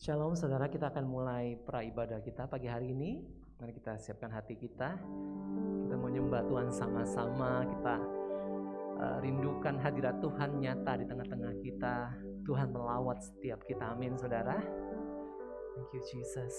Shalom saudara, kita akan mulai pra-ibadah kita pagi hari ini. Mari kita siapkan hati kita. Kita mau nyembah Tuhan sama-sama. Kita rindukan hadirat Tuhan nyata di tengah-tengah kita. Tuhan melawat setiap kita, amin saudara. Thank you Jesus.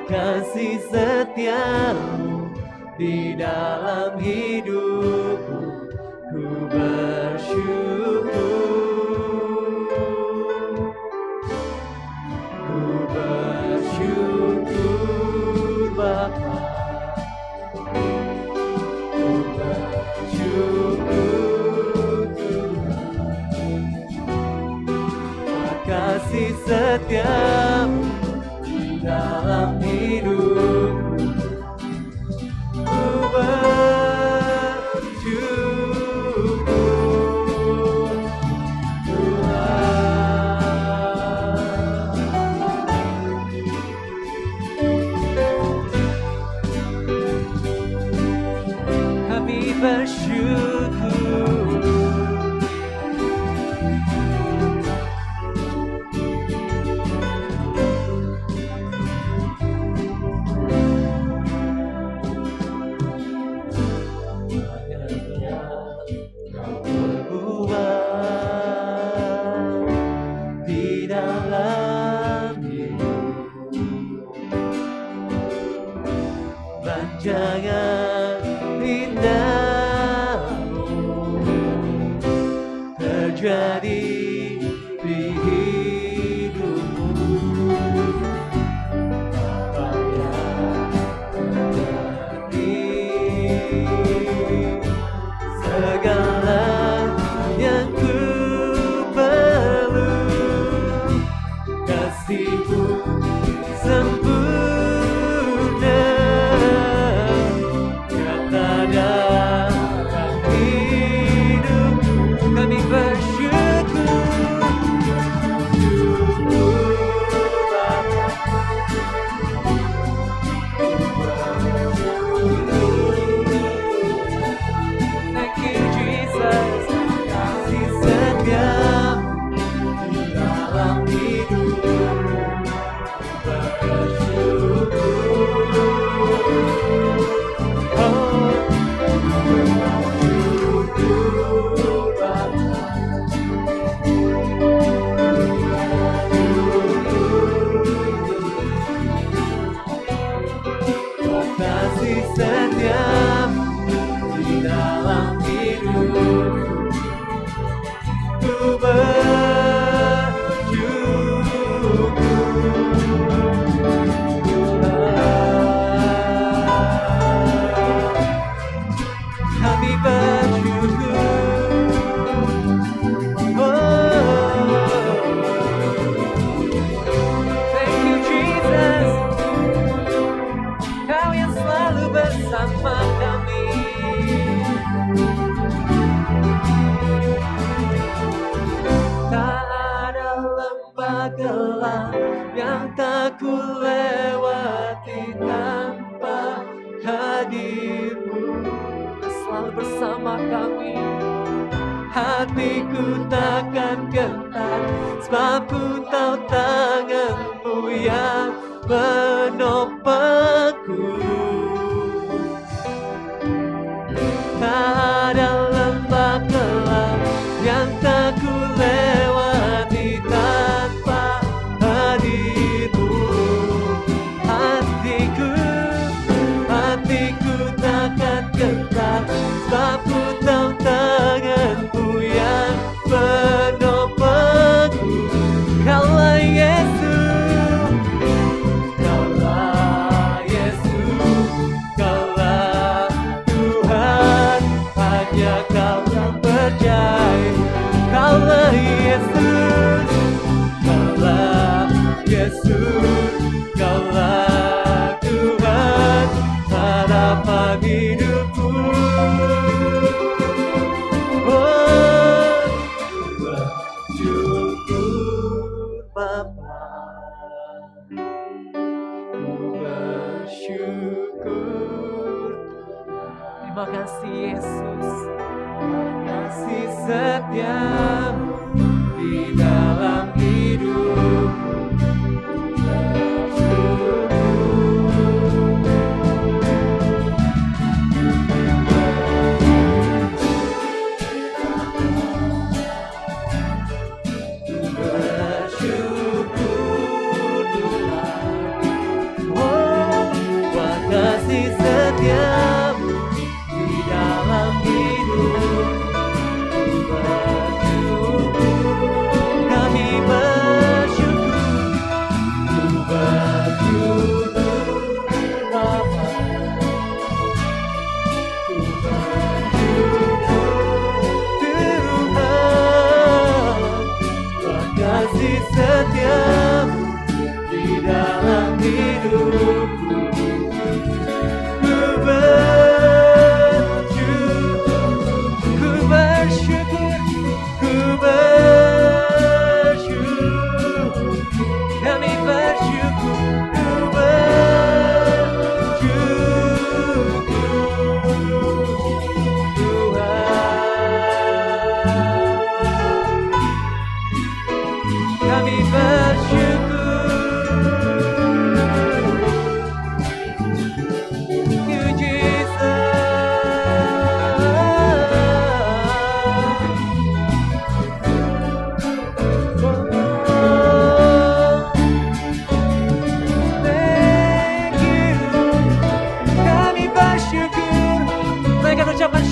Kasih setiamu di dalam hidupku, ku bersyukur, Bapa, ku bersyukur Tuhan, kasih setiamu dalam hidupku, ku bersyukur Tuhan. Kami bersyukur. Jangan indahmu terjadi di hidupmu, apa yang terjadi, segala yang ku perlu, kasih-Mu sempurna. Kau yang selalu bersama tak ku lewati tanpa hadir-Mu. Selalu bersama kami. Hatiku takkan gentar, sebab ku tahu tangan-Mu yang menopangku. Tak ada lembah gelap yang tak ku lewati tanpa hadir-Mu. Hatiku takkan gentar, sebab ku tahu tangan-Mu yang menopangku. Kaulah Yesus, Kaulah Yesus, Kaulah Tuhan, hanya Kau yang percaya. Kaulah Yesus, Kaulah Yesus, Kaulah Tuhan, harapan hidupku. Oh, bersyukur Bapa, ku bersyukur. Terima kasih Yesus. Kasih setia-Mu di dalam hidupku. Kasih setia-Mu di dalam hidup. Kami bersyukur, ku bersyukur Bapa, ku bersyukur Tuhan. Kasih setia-Mu di dalam hidupku.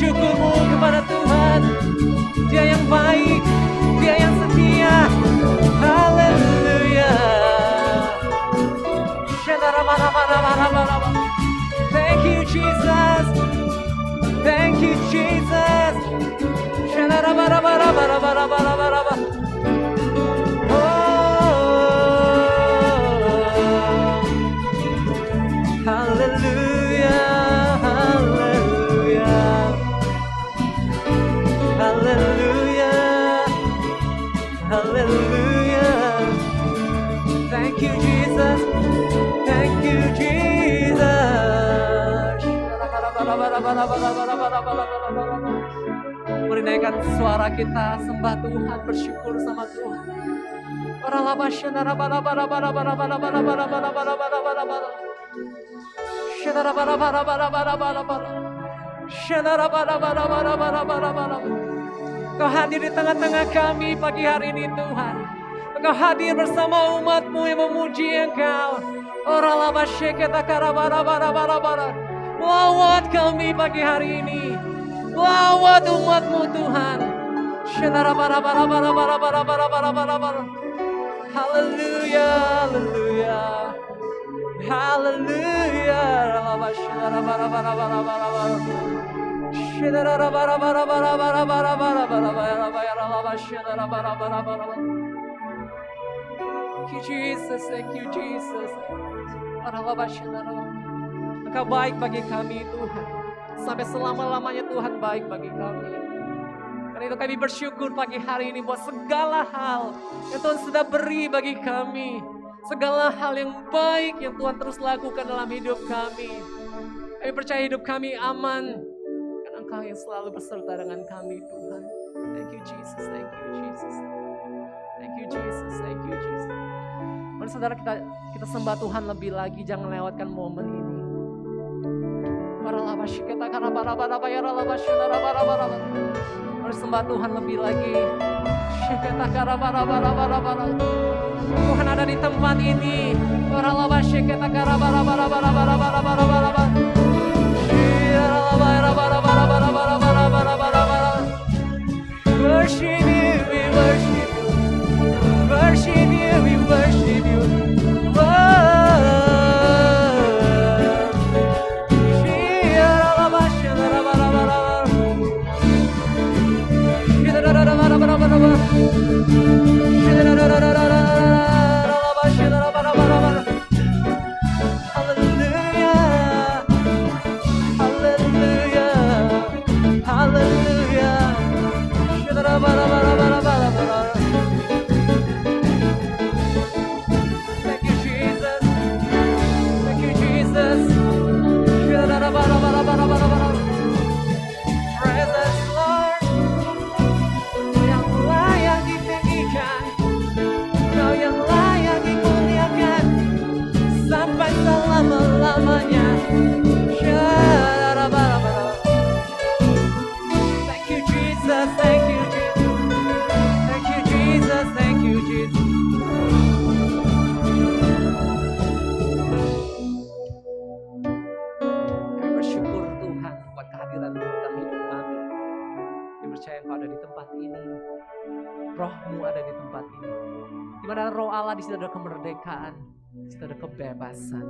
Syukur-Mu kepada Tuhan. Dia yang baik, Dia yang setia. Haleluya. Thank you Jesus, thank you Jesus. Hallelujah. Thank you Jesus. Thank you Jesus. Mari naikkan suara kita, sembah Tuhan, bersyukur sama Tuhan. Kau hadir di tengah-tengah kami pagi hari ini Tuhan. Engkau hadir bersama umat-Mu yang memuji Engkau. Lawat kami pagi hari ini. Lawat umat-Mu Tuhan. Haleluya, haleluya. Haleluya. Thank you Jesus, thank you Jesus. Engkau baik bagi kami Tuhan. Sampai selama-lamanya Tuhan baik bagi kami. Karena itu kami bersyukur pagi hari ini buat segala hal yang Tuhan sudah beri bagi kami. segala hal yang baik yang Tuhan terus lakukan dalam hidup kami. Kami percaya hidup kami aman, karena Engkau yang selalu beserta dengan kami Tuhan. Thank you Jesus, thank you Jesus. Thank you Jesus, thank you Jesus. Mari saudara kita sembah Tuhan lebih lagi, jangan lewatkan momen ini. Mari sembah Tuhan lebih lagi. Tuhan ada di tempat ini. Worship you, we worship you. Worship you, we worship you. Di situ ada kemerdekaan, di situ ada kebebasan,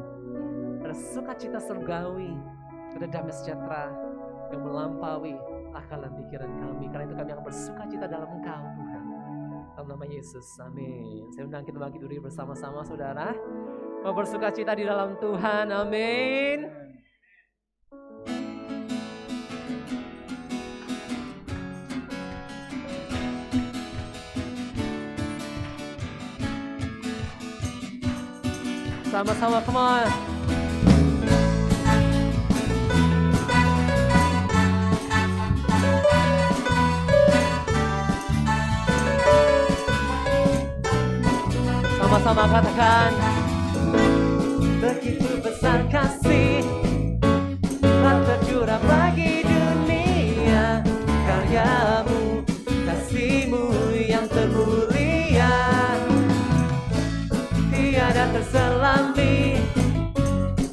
ada sukacita surgawi, ada damai sejahtera yang melampaui akal dan pikiran kami. Karena itu kami akan bersukacita dalam Engkau Tuhan. Dalam nama Yesus, amin. Saya undang kita bangkit berdiri bersama-sama saudara, mau bersukacita di dalam Tuhan, amin. Sama-sama, come on. Sama-sama katakan. Begitu besar kasih telah tercurah bagi dunia, karyamu, kasihmu yang termulia tiada terselami,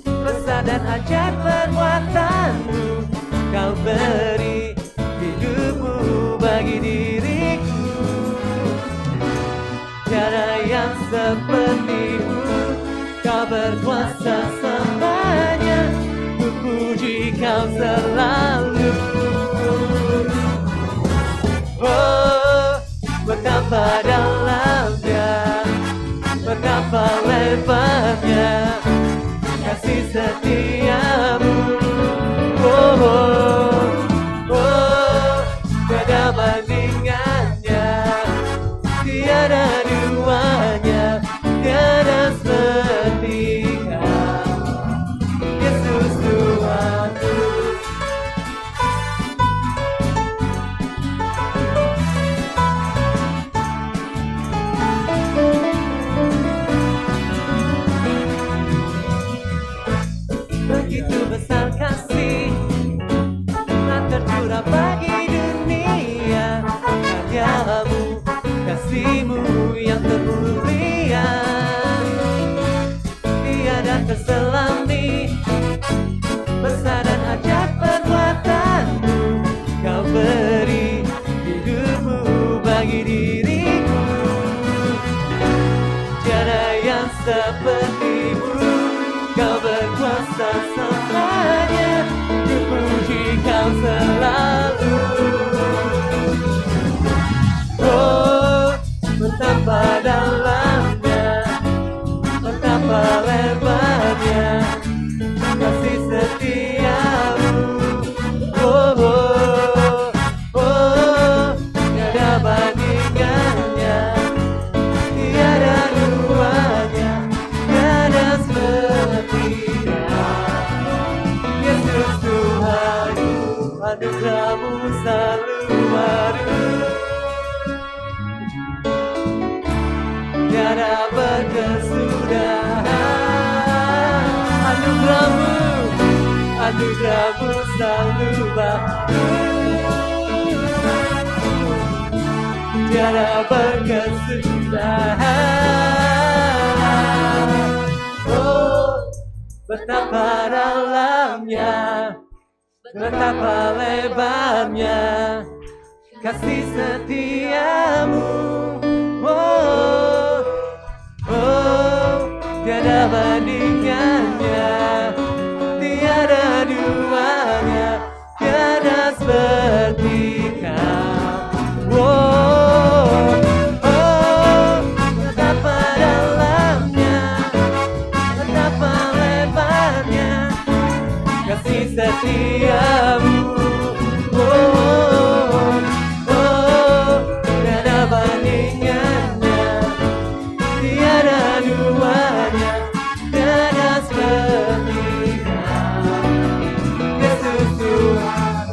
besar dan ajaib perbuatanmu. Kau beri hidupmu bagi diriku, tiada yang sepertimu. Kau berkuasa selamanya, ku puji Kau selalu. Oh, betapa dalamnya, betapa lebarnya kasih setiamu. Oh, oh, oh, tiada bandingannya, tiada duanya, tiada seperti Kau, Yesus Tuhanku. anugerah-Mu selalu baru. Tiada berkesudahan. Anugerah-Mu selalu baru. Tiada berkesudahan. Oh, betapa dalamnya, betapa lebarnya kasih setiamu. Oh, oh, tiada bandingannya, tiada duanya, tiada seperti Kau. Oh, oh, betapa dalamnya, betapa lebarnya kasih setiamu. Oh, oh, tiada bandingannya, tiada duanya, tiada seperti Kau. Yesus Tuhan.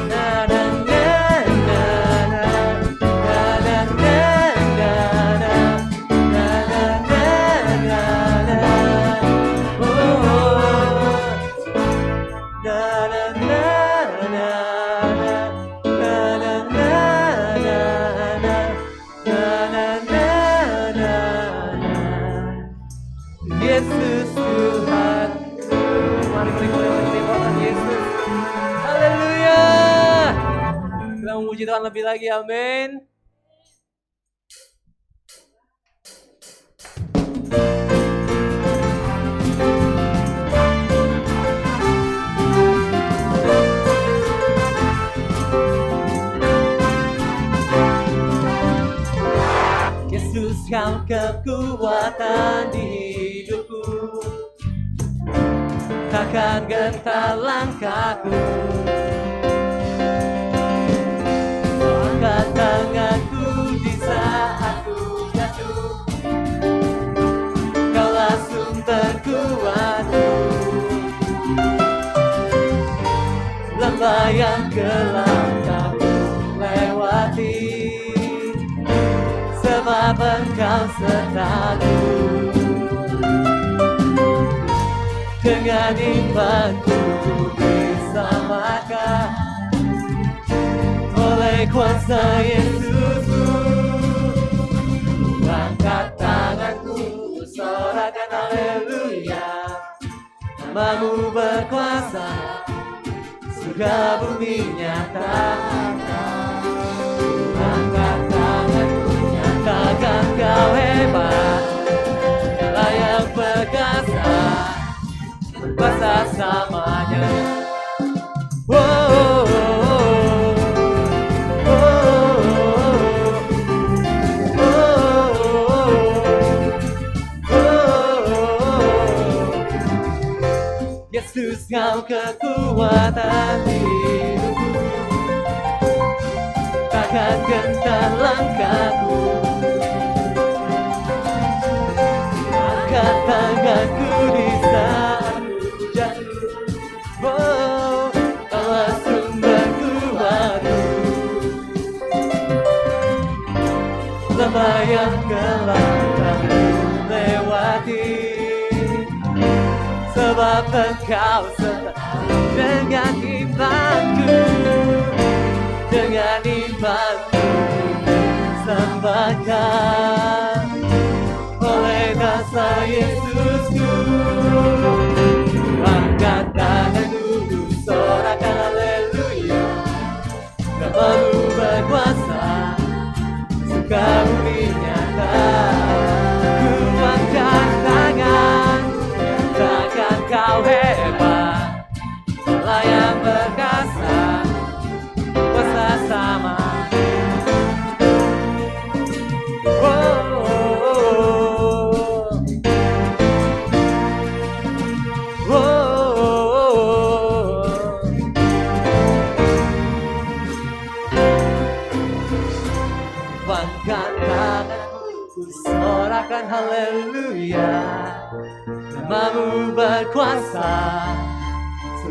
Na na na na na, na na na na na, na na na na na. Oh, na na na na na, na na na na na, na na na na na. Yesus Tuhanku. Mari berikan Yesus. Haleluya. Kita memuji Tuhan lebih lagi, amin. Yesus, Kau kekuatan di hidupku, takkan gentar langkahku. Angkat tanganku di saat ku jatuh, Kaulah sumber kuatku. Lembah yang gelap tak ku lewati, sebab Engkau sertaku. Dengan imanku disamakan oleh kuasa Yesusku. Angkat tanganku, sorakan haleluya. Nama-Mu berkuasa, surga bumi nyatakan. Angkat tanganku, nyatakan Kau hebat, layak perkasa, berkuasa samanya. Oh, oh, oh, oh, oh, oh. Yesus, Kau kekuatan hidupku, takkan gentar langkahku. Angkat tanganku di saat ku jatuh. Oh, Kaulah sumber kuatku. Lembah yang gelap tak ku lewati, sebab Engkau serta. Dengan imanku, dengan imanku sembahkan oleh dasar Yesusku. Angkat tanganku, sorakan haleluya. Nama-Mu berkuasa, surga bumi nyata. Ku angkat tangan, takkan Kau hebat, layak perkasa, kuasa sama. Sorakan haleluya. Nama-Mu berkuasa,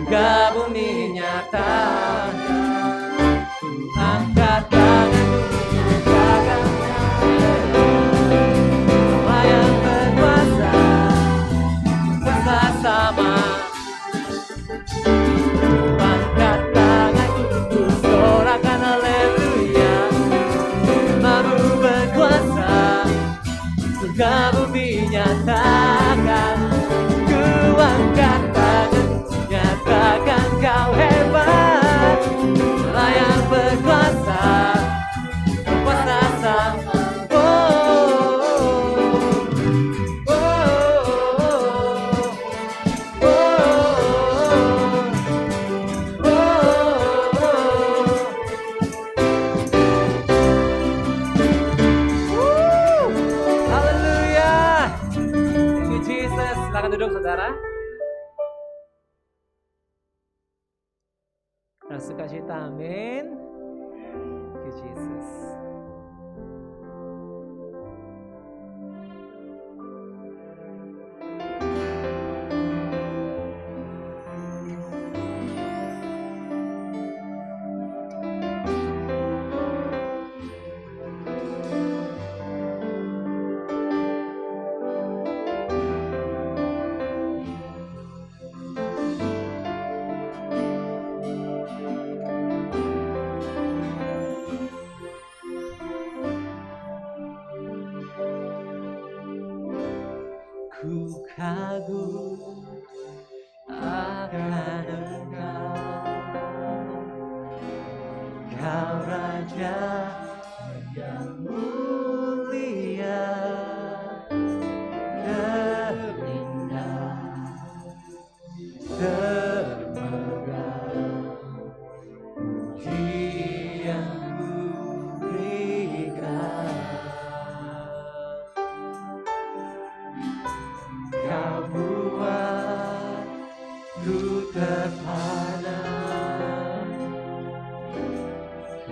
surga bumi nyata. Ku angkat tanganku Allah yang berkuasa bersama-sama. Ku angkat tanganku, ku sorakan haleluya. Namamu berkuasa, surga bumi nyatakan. Ku angkat tangan, nyatakan kau hebat. Allah yang berkuasa, berkuasa sama. Silakan duduk saudara. Sukacita, amin. Thank you, Jesus. Ku kagum akan Engkau, Kau Raja yang mulia, terindah, termegah, pujian ku berikan. Kau buat ku terpana,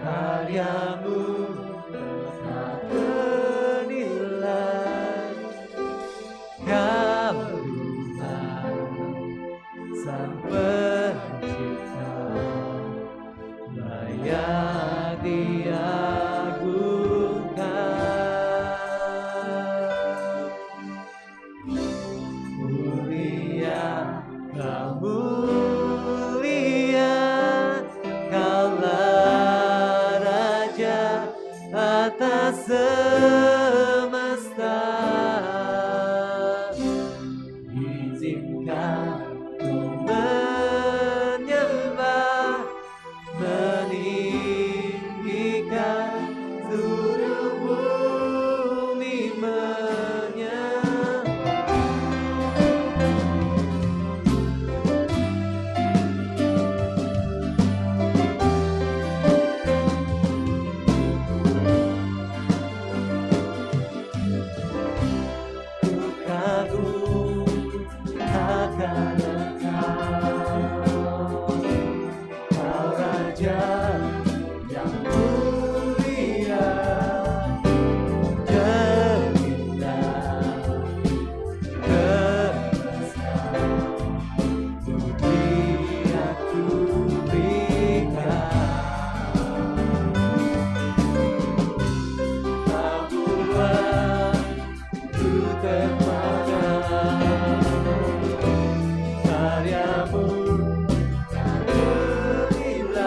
karyamu tak bernilai. Kau Tuhan Sang Pencipta, layak diagungkan. Kau mulia, Kaulah Raja atas semesta. Izinkan ku menyembah, meninggikan seluruh bumi menyembah. Karyamu tak bernilai.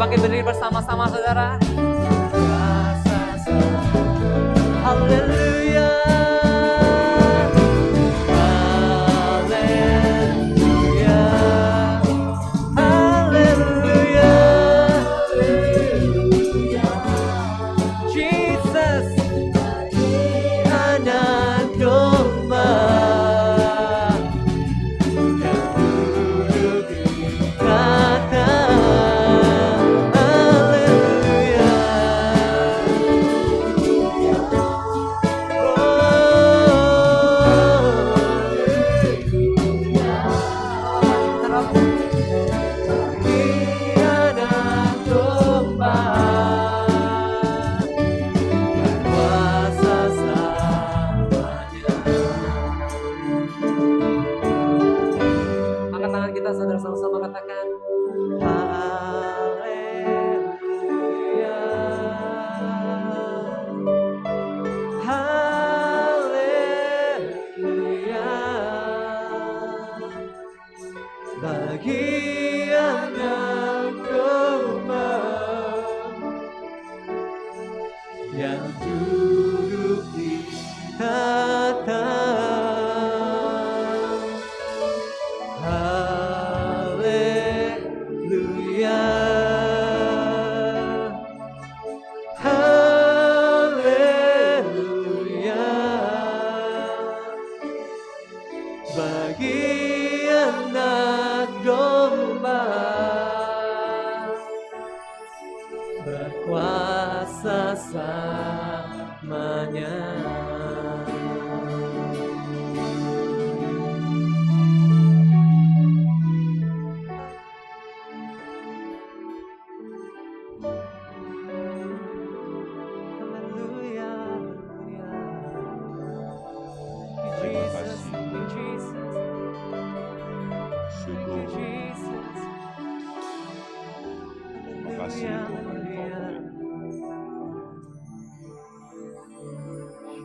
bangkit berdiri bersama-sama saudara. Haleluya.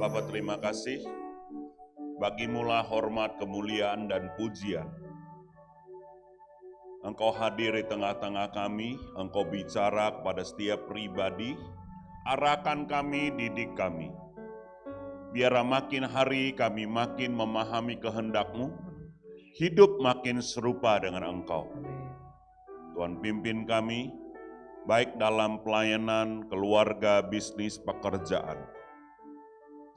Bapa, terima kasih. Bagimulah hormat, kemuliaan, dan pujian. Engkau hadir di tengah-tengah kami, Engkau bicara kepada setiap pribadi, arahkan kami, didik kami. Biarlah makin hari kami makin memahami kehendak-Mu, hidup makin serupa dengan Engkau. Tuhan, pimpin kami, baik dalam pelayanan, keluarga, bisnis, pekerjaan.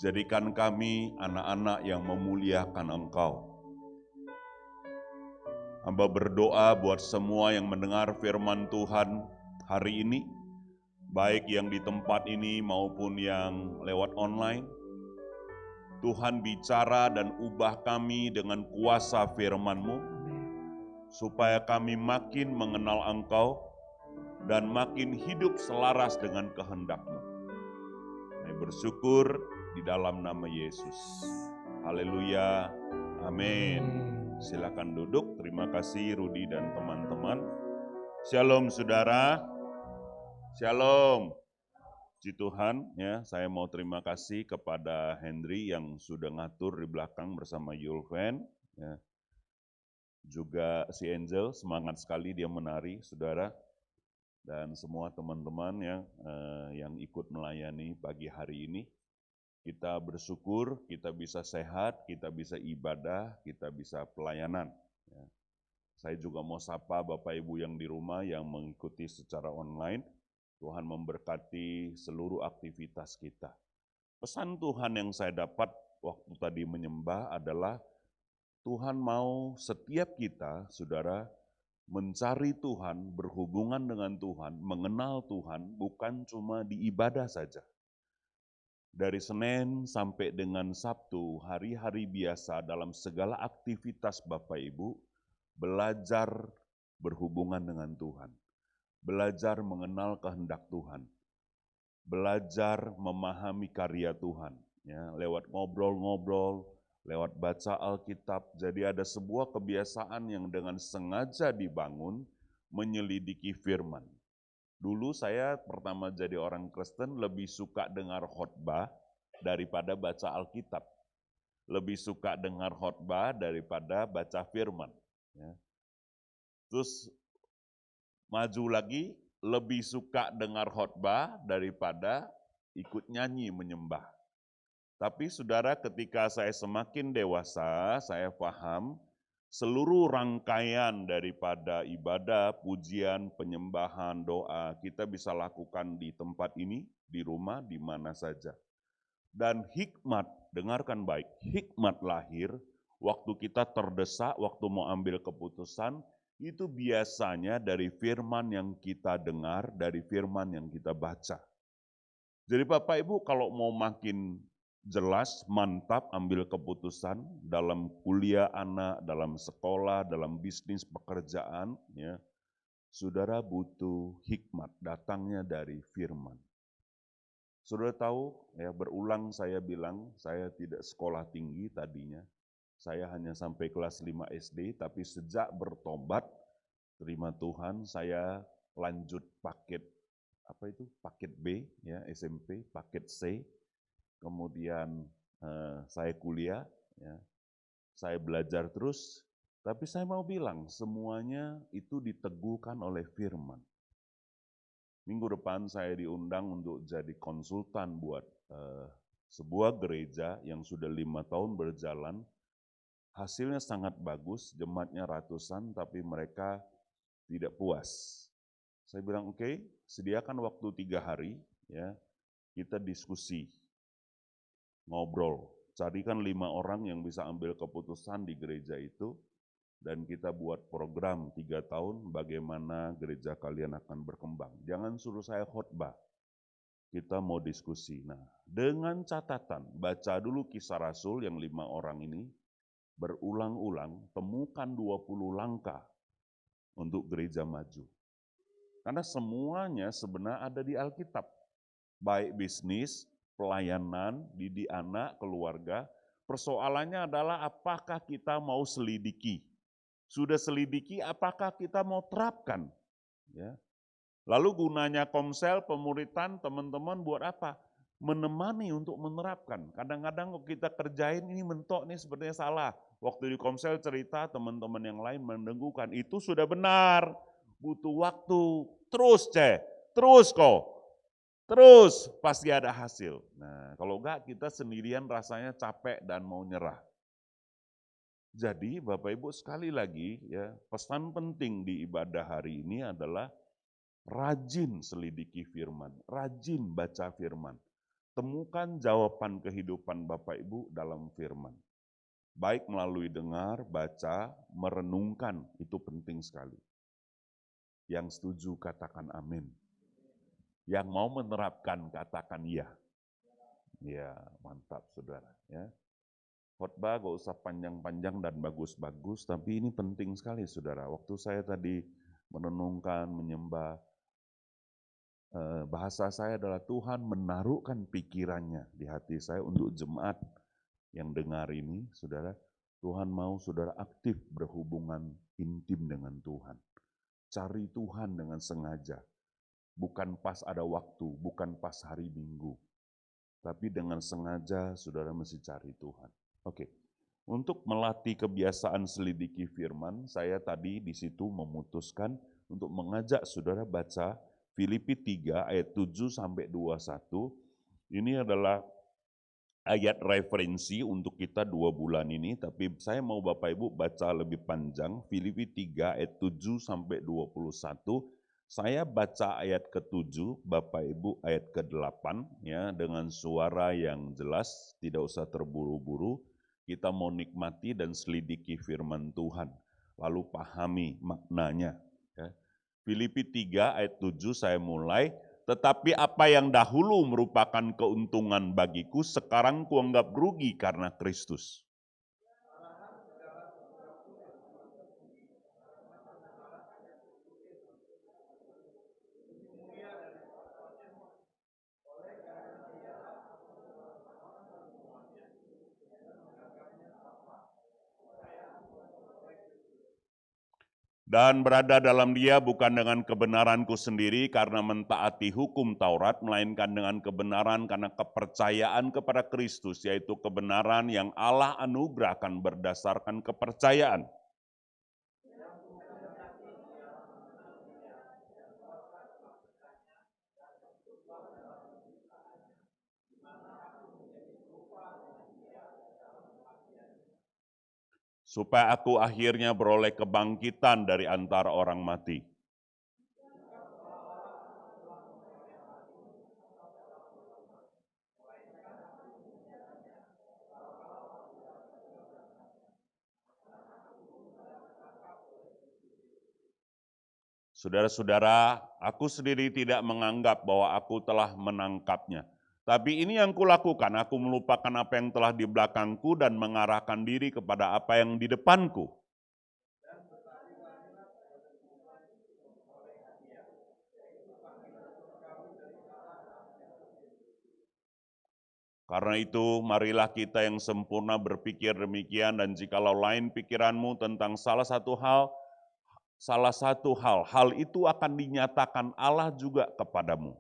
Jadikan kami anak-anak yang memuliakan Engkau. Hamba berdoa buat semua yang mendengar firman Tuhan hari ini, baik yang di tempat ini maupun yang lewat online. Tuhan bicara dan ubah kami dengan kuasa firman-Mu, supaya kami makin mengenal Engkau dan makin hidup selaras dengan kehendak-Mu. Kami bersyukur di dalam nama Yesus. Haleluya. Amin. Silakan duduk. Terima kasih Rudi dan teman-teman. Shalom saudara. Shalom. Puji Tuhan, ya, saya mau terima kasih kepada Henry yang sudah ngatur di belakang bersama Yulven, ya. Juga si Angel, semangat sekali dia menari, saudara. Dan semua teman-teman yang ikut melayani pagi hari ini. Kita bersyukur, kita bisa sehat, kita bisa ibadah, kita bisa pelayanan. Ya. Saya juga mau sapa Bapak Ibu yang di rumah yang mengikuti secara online. Tuhan memberkati seluruh aktivitas kita. Pesan Tuhan yang saya dapat waktu tadi menyembah adalah Tuhan mau setiap kita, saudara, mencari Tuhan, berhubungan dengan Tuhan, mengenal Tuhan, bukan cuma di ibadah saja. Dari Senin sampai dengan Sabtu, hari-hari biasa dalam segala aktivitas Bapak Ibu, belajar berhubungan dengan Tuhan. Belajar mengenal kehendak Tuhan. Belajar memahami karya Tuhan. Ya, lewat ngobrol-ngobrol, lewat baca Alkitab. Jadi ada sebuah kebiasaan yang dengan sengaja dibangun, menyelidiki firman. Dulu saya pertama jadi orang Kristen lebih suka dengar khotbah daripada baca Alkitab. Lebih suka dengar khotbah daripada baca firman. Ya. Terus maju lagi, lebih suka dengar khotbah daripada ikut nyanyi menyembah. Tapi saudara, ketika saya semakin dewasa, saya paham seluruh rangkaian daripada ibadah, pujian, penyembahan, doa, kita bisa lakukan di tempat ini, di rumah, di mana saja. Dan hikmat, dengarkan baik, hikmat lahir waktu kita terdesak, waktu mau ambil keputusan, itu biasanya dari firman yang kita dengar, dari firman yang kita baca. Jadi Bapak Ibu kalau mau makin jelas, mantap ambil keputusan dalam kuliah anak, dalam sekolah, dalam bisnis, pekerjaan, ya, saudara butuh hikmat, datangnya dari firman. Saudara tahu, ya berulang saya bilang, saya tidak sekolah tinggi tadinya, saya hanya sampai kelas 5 SD, tapi sejak bertobat, terima Tuhan, saya lanjut paket, paket B, ya SMP, paket C, kemudian saya kuliah, ya, saya belajar terus, tapi saya mau bilang semuanya itu diteguhkan oleh firman. Minggu depan saya diundang untuk jadi konsultan buat sebuah gereja yang sudah 5 tahun berjalan, hasilnya sangat bagus, jemaatnya ratusan, tapi mereka tidak puas. Saya bilang oke, sediakan waktu 3 hari, ya kita diskusi, ngobrol, carikan 5 orang yang bisa ambil keputusan di gereja itu, dan kita buat program 3 tahun bagaimana gereja kalian akan berkembang. Jangan suruh saya khotbah, kita mau diskusi. Nah, dengan catatan, baca dulu Kisah Rasul yang 5 orang ini, berulang-ulang, temukan 20 langkah untuk gereja maju. Karena semuanya sebenarnya ada di Alkitab. Baik bisnis, pelayanan, didik anak, keluarga. Persoalannya adalah apakah kita mau selidiki. Sudah selidiki, apakah kita mau terapkan? Ya. Lalu gunanya Komsel, pemuritan, teman-teman buat apa? Menemani untuk menerapkan. Kadang-kadang kita kerjain ini mentok nih sebenarnya salah. Waktu di Komsel cerita teman-teman yang lain mendengukan, itu sudah benar. Butuh waktu. Terus kok. Terus pasti ada hasil. Nah, kalau enggak kita sendirian rasanya capek dan mau nyerah. Jadi Bapak Ibu sekali lagi ya, pesan penting di ibadah hari ini adalah rajin selidiki firman, rajin baca firman. Temukan jawaban kehidupan Bapak Ibu dalam firman. Baik melalui dengar, baca, merenungkan, itu penting sekali. Yang setuju katakan amin. Yang mau menerapkan katakan iya. Ya, mantap saudara ya. Khotbah gak usah panjang-panjang dan bagus-bagus, tapi ini penting sekali saudara. Waktu saya tadi merenungkan, menyembah, bahasa saya adalah Tuhan menaruhkan pikirannya di hati saya untuk jemaat yang dengar ini, saudara. Tuhan mau saudara aktif berhubungan intim dengan Tuhan. Cari Tuhan dengan sengaja. Bukan pas ada waktu, bukan pas hari Minggu. Tapi dengan sengaja saudara mesti cari Tuhan. Oke, untuk melatih kebiasaan selidiki firman, saya tadi di situ memutuskan untuk mengajak saudara baca Filipi 3 ayat 7 sampai 21. Ini adalah ayat referensi untuk kita 2 bulan ini, tapi saya mau Bapak Ibu baca lebih panjang, Filipi 3 ayat 7 sampai 21. Saya baca ayat ke-7, Bapak Ibu ayat ke-8, ya, dengan suara yang jelas, tidak usah terburu-buru. Kita mau nikmati dan selidiki firman Tuhan, lalu pahami maknanya. Ya. Filipi 3 ayat 7 saya mulai, tetapi apa yang dahulu merupakan keuntungan bagiku, sekarang kuanggap rugi karena Kristus. Dan berada dalam Dia bukan dengan kebenaranku sendiri karena mentaati hukum Taurat, melainkan dengan kebenaran karena kepercayaan kepada Kristus, yaitu kebenaran yang Allah anugerahkan berdasarkan kepercayaan. supaya aku akhirnya beroleh kebangkitan dari antara orang mati. Saudara-saudara, aku sendiri tidak menganggap bahwa aku telah menangkapnya. Tapi ini yang kulakukan, aku melupakan apa yang telah di belakangku dan mengarahkan diri kepada apa yang di depanku. Karena itu, marilah kita yang sempurna berpikir demikian, dan jikalau lain pikiranmu tentang salah satu hal itu akan dinyatakan Allah juga kepadamu.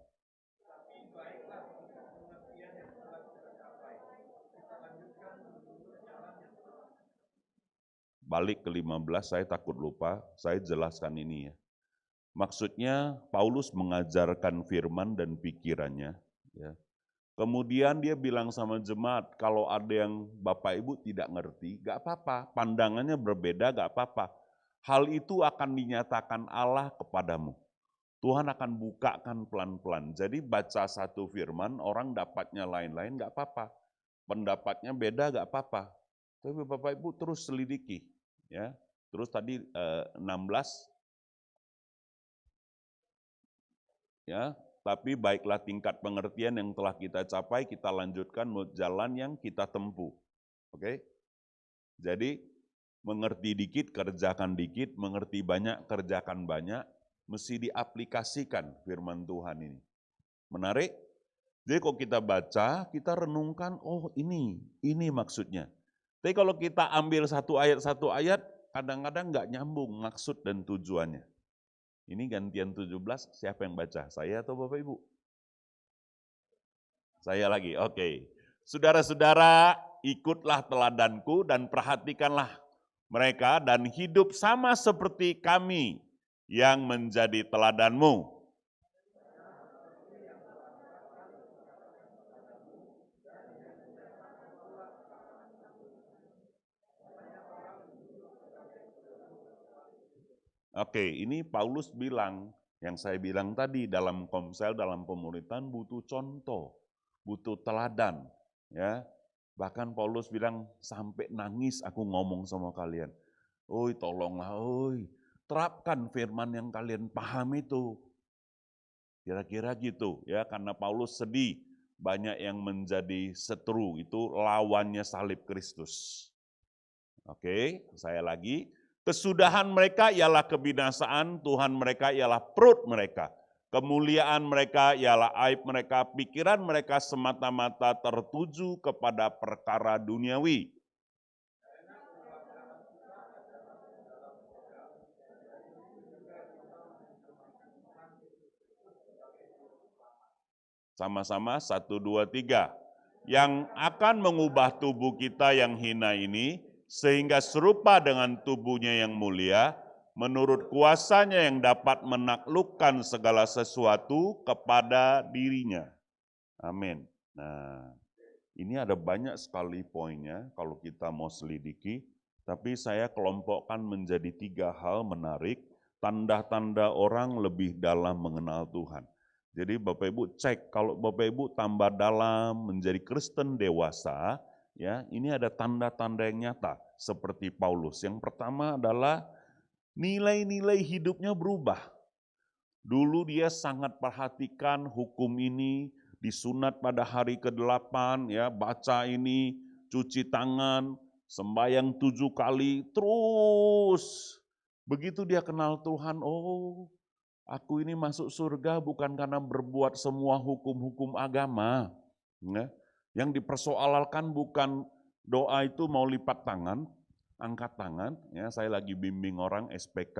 Balik ke 15, saya takut lupa, saya jelaskan ini ya. Maksudnya Paulus mengajarkan firman dan pikirannya, ya. Kemudian dia bilang sama jemaat, kalau ada yang Bapak Ibu tidak ngerti, gak apa-apa, pandangannya berbeda gak apa-apa. Hal itu akan dinyatakan Allah kepadamu. Tuhan akan bukakan pelan-pelan. Jadi baca satu firman, orang dapatnya lain-lain gak apa-apa. Pendapatnya beda gak apa-apa. Tapi Bapak Ibu terus selidiki. Ya. Terus tadi 16, ya. Tapi baiklah tingkat pengertian yang telah kita capai, kita lanjutkan jalan yang kita tempuh. Oke? Jadi, mengerti dikit, kerjakan dikit, mengerti banyak, kerjakan banyak, mesti diaplikasikan firman Tuhan ini. Menarik? Jadi kalau kita baca, kita renungkan, oh ini maksudnya. Tapi kalau kita ambil satu ayat, kadang-kadang nggak nyambung maksud dan tujuannya. Ini gantian 17, siapa yang baca? Saya atau Bapak Ibu? Saya lagi, oke. Saudara-saudara, ikutlah teladanku dan perhatikanlah mereka dan hidup sama seperti kami yang menjadi teladanmu. Oke, ini Paulus bilang, yang saya bilang tadi dalam komsel, dalam pemuritan butuh contoh, butuh teladan. Ya, bahkan Paulus bilang, sampai nangis aku ngomong sama kalian. Oi, tolonglah, oi, terapkan firman yang kalian paham itu. Kira-kira gitu, ya, karena Paulus sedih, banyak yang menjadi seteru, itu lawannya salib Kristus. Oke, saya lagi. Kesudahan mereka ialah kebinasaan, Tuhan mereka ialah perut mereka. Kemuliaan mereka ialah aib mereka, pikiran mereka semata-mata tertuju kepada perkara duniawi. Sama-sama, 1, 2, 3. Yang akan mengubah tubuh kita yang hina ini, sehingga serupa dengan tubuhnya yang mulia, menurut kuasanya yang dapat menaklukkan segala sesuatu kepada dirinya. Amin. Nah, ini ada banyak sekali poinnya kalau kita mau selidiki, tapi saya kelompokkan menjadi 3 hal menarik, tanda-tanda orang lebih dalam mengenal Tuhan. Jadi Bapak Ibu cek, kalau Bapak Ibu tambah dalam menjadi Kristen dewasa, ya ini ada tanda-tanda yang nyata seperti Paulus. Yang pertama adalah nilai-nilai hidupnya berubah. Dulu dia sangat perhatikan hukum ini, disunat pada hari ke-8, ya baca ini, cuci tangan, sembahyang 7 kali, terus begitu dia kenal Tuhan, oh aku ini masuk surga bukan karena berbuat semua hukum-hukum agama. Ya. Yang dipersoalkan bukan doa itu mau lipat tangan, angkat tangan. Ya, saya lagi bimbing orang SPK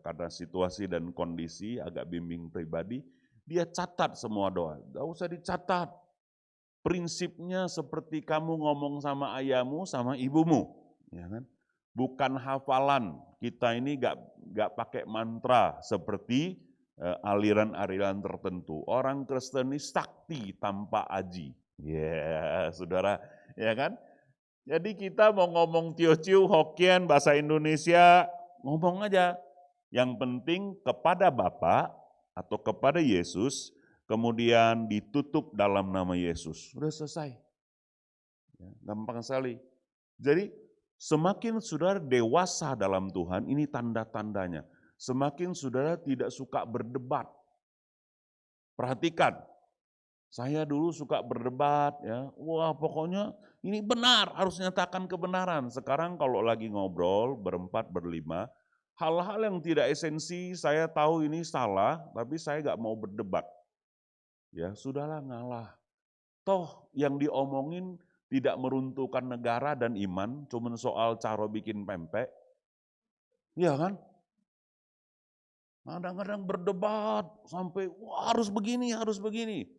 karena situasi dan kondisi agak bimbing pribadi. Dia catat semua doa, gak usah dicatat. Prinsipnya seperti kamu ngomong sama ayahmu, sama ibumu. Ya kan? Bukan hafalan, kita ini gak pakai mantra seperti aliran-aliran tertentu. Orang Kristen ini sakti tanpa aji. Ya, saudara, ya kan? Jadi kita mau ngomong Teochew, Hokkien, bahasa Indonesia, ngomong aja. Yang penting kepada Bapa atau kepada Yesus, kemudian ditutup dalam nama Yesus. Sudah selesai. Ya, gampang sekali. Jadi semakin saudara dewasa dalam Tuhan, ini tanda-tandanya. Semakin saudara tidak suka berdebat. Perhatikan, saya dulu suka berdebat, ya. Wah, pokoknya ini benar, harus nyatakan kebenaran. Sekarang kalau lagi ngobrol berempat, berlima, hal-hal yang tidak esensi, saya tahu ini salah, tapi saya nggak mau berdebat. Ya, sudahlah ngalah. Toh yang diomongin tidak meruntuhkan negara dan iman, cuman soal cara bikin pempek. Iya kan? Kadang-kadang berdebat sampai wah, harus begini, harus begini.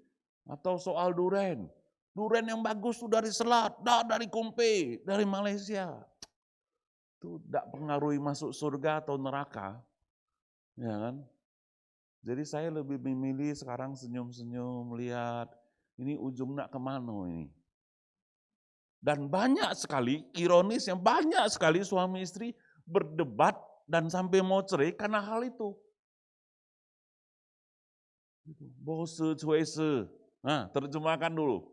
Atau soal duren. Duren yang bagus tuh dari Selat, dari Kumpe, dari Malaysia. Itu tidak pengaruhi masuk surga atau neraka. Ya kan? Jadi saya lebih memilih sekarang senyum-senyum, melihat ini ujungnya kemana ini. Dan banyak sekali, ironisnya banyak sekali suami istri berdebat dan sampai mau cerai karena hal itu. Bose cuese. Nah, terjemahkan dulu.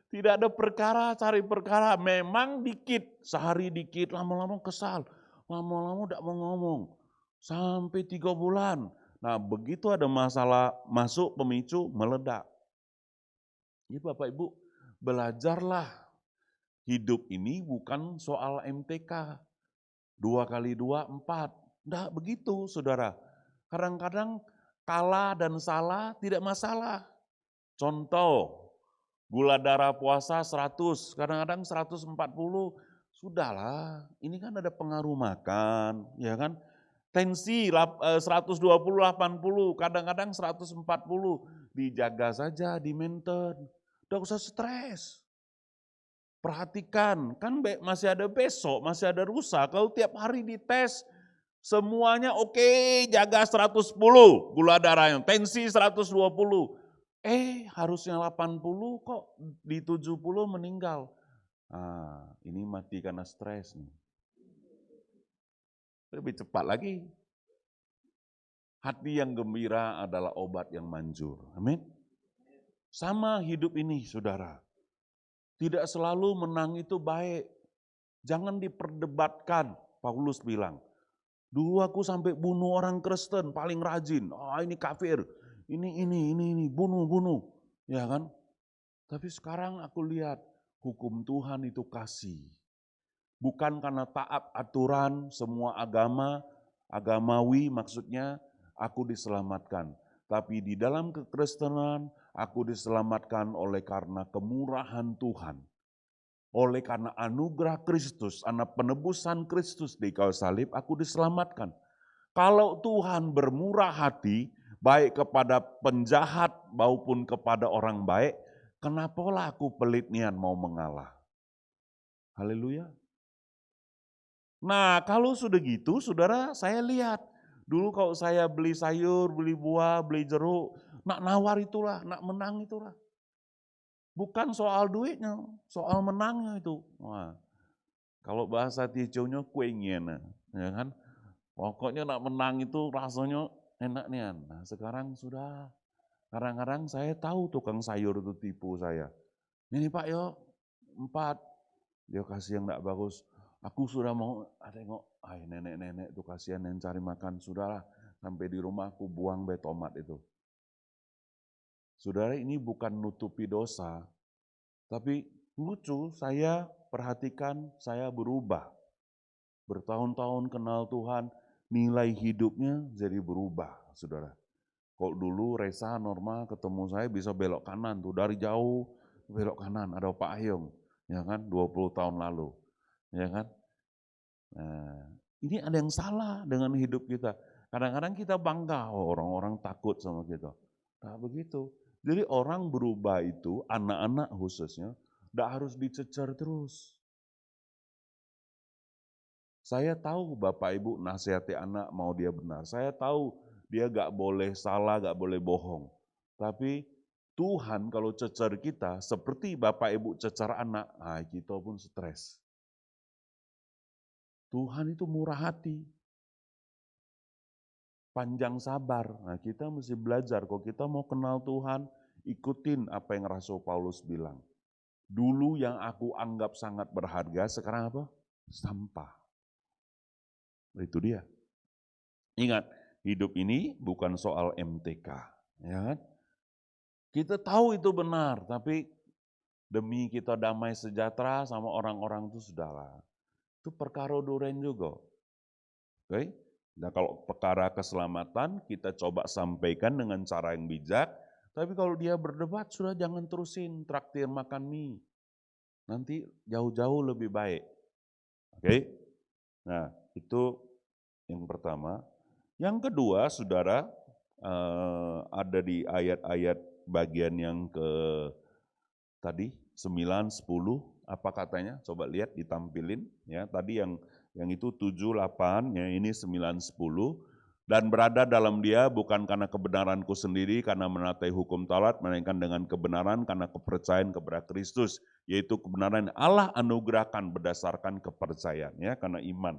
Tidak ada perkara, cari perkara. Memang dikit, sehari dikit, lama-lama kesal. Lama-lama tidak mau ngomong. Sampai 3 bulan. Nah, begitu ada masalah masuk pemicu, meledak. Jadi Bapak Ibu, belajarlah. Hidup ini bukan soal MTK. 2 kali 2, 4. Tidak begitu, saudara. Kadang-kadang kalah dan salah tidak masalah. Contoh, gula darah puasa 100, kadang-kadang 140, sudahlah, ini kan ada pengaruh makan, ya kan? Tensi 120, 80, kadang-kadang 140, dijaga saja, di-maintain, tidak usah stres. Perhatikan, kan masih ada besok, masih ada lusa, kalau tiap hari dites, semuanya oke, jaga 110 gula darahnya, tensi 120. Harusnya 80 kok di 70 meninggal. Ini mati karena stres nih. Lebih cepat lagi. Hati yang gembira adalah obat yang manjur. Amin. Sama hidup ini, saudara. Tidak selalu menang itu baik. Jangan diperdebatkan, Paulus bilang. Dulu aku sampai bunuh orang Kristen, paling rajin. Ini kafir, ini, bunuh. Ya kan? Tapi sekarang aku lihat, hukum Tuhan itu kasih. Bukan karena taat aturan semua agama, agamawi maksudnya, aku diselamatkan. Tapi di dalam kekristenan, aku diselamatkan oleh karena kemurahan Tuhan. Oleh karena anugerah Kristus, anak penebusan Kristus di kayu salib, aku diselamatkan. Kalau Tuhan bermurah hati, baik kepada penjahat maupun kepada orang baik, kenapalah aku pelit nian mau mengalah? Haleluya. Nah, kalau sudah gitu, saudara, saya lihat. Dulu kalau saya beli sayur, beli buah, beli jeruk, nak nawar itulah, nak menang itulah. Bukan soal duitnya, soal menangnya itu. Wah, kalau bahasa Teochew-nya kuingin, ya kan? Pokoknya nak menang itu rasanya enak nian. Nah, sekarang sudah. Kadang-kadang saya tahu tukang sayur itu tipu saya. Ini Pak yo, 4. Dia kasih yang enggak bagus. Aku sudah mau, tengok, nenek-nenek itu kasihan yang cari makan. Sudahlah, sampai di rumah aku buang tomat itu. Saudara, ini bukan nutupi dosa, tapi lucu, saya perhatikan, saya berubah. Bertahun-tahun kenal Tuhan, nilai hidupnya jadi berubah, saudara. Kalau dulu Resa normal ketemu saya bisa belok kanan tuh, dari jauh belok kanan, ada Pak Ahyong, ya kan, 20 tahun lalu, ya kan. Nah, ini ada yang salah dengan hidup kita. Kadang-kadang kita bangga, orang-orang takut sama kita. Nah begitu. Jadi orang berubah itu, anak-anak khususnya, tidak harus dicecer terus. Saya tahu Bapak Ibu nasihati anak mau dia benar. Saya tahu dia gak boleh salah, gak boleh bohong. Tapi Tuhan kalau cecar kita seperti Bapak Ibu cecar anak, kita pun stres. Tuhan itu murah hati, panjang sabar. Nah, kita mesti belajar, kalau kita mau kenal Tuhan, ikutin apa yang Rasul Paulus bilang. Dulu yang aku anggap sangat berharga, sekarang apa? Sampah. Itu dia. Ingat, hidup ini bukan soal MTK. Ya kan? Kita tahu itu benar, tapi demi kita damai sejahtera sama orang-orang itu sudahlah. Itu perkara duren juga. Oke? Nah, kalau perkara keselamatan kita coba sampaikan dengan cara yang bijak, tapi kalau dia berdebat sudah jangan terusin traktir makan mie. Nanti jauh-jauh lebih baik. Oke? Nah, itu yang pertama. Yang kedua, saudara, ada di ayat-ayat bagian yang ke tadi 9, 10, apa katanya? Coba lihat ditampilin ya. Tadi yang itu 7, 8, ya ini 9, 10. Dan berada dalam dia bukan karena kebenaranku sendiri, karena menaati hukum Taurat, melainkan dengan kebenaran karena kepercayaan kepada Kristus, yaitu kebenaran yang Allah anugerahkan berdasarkan kepercayaan, ya, karena iman.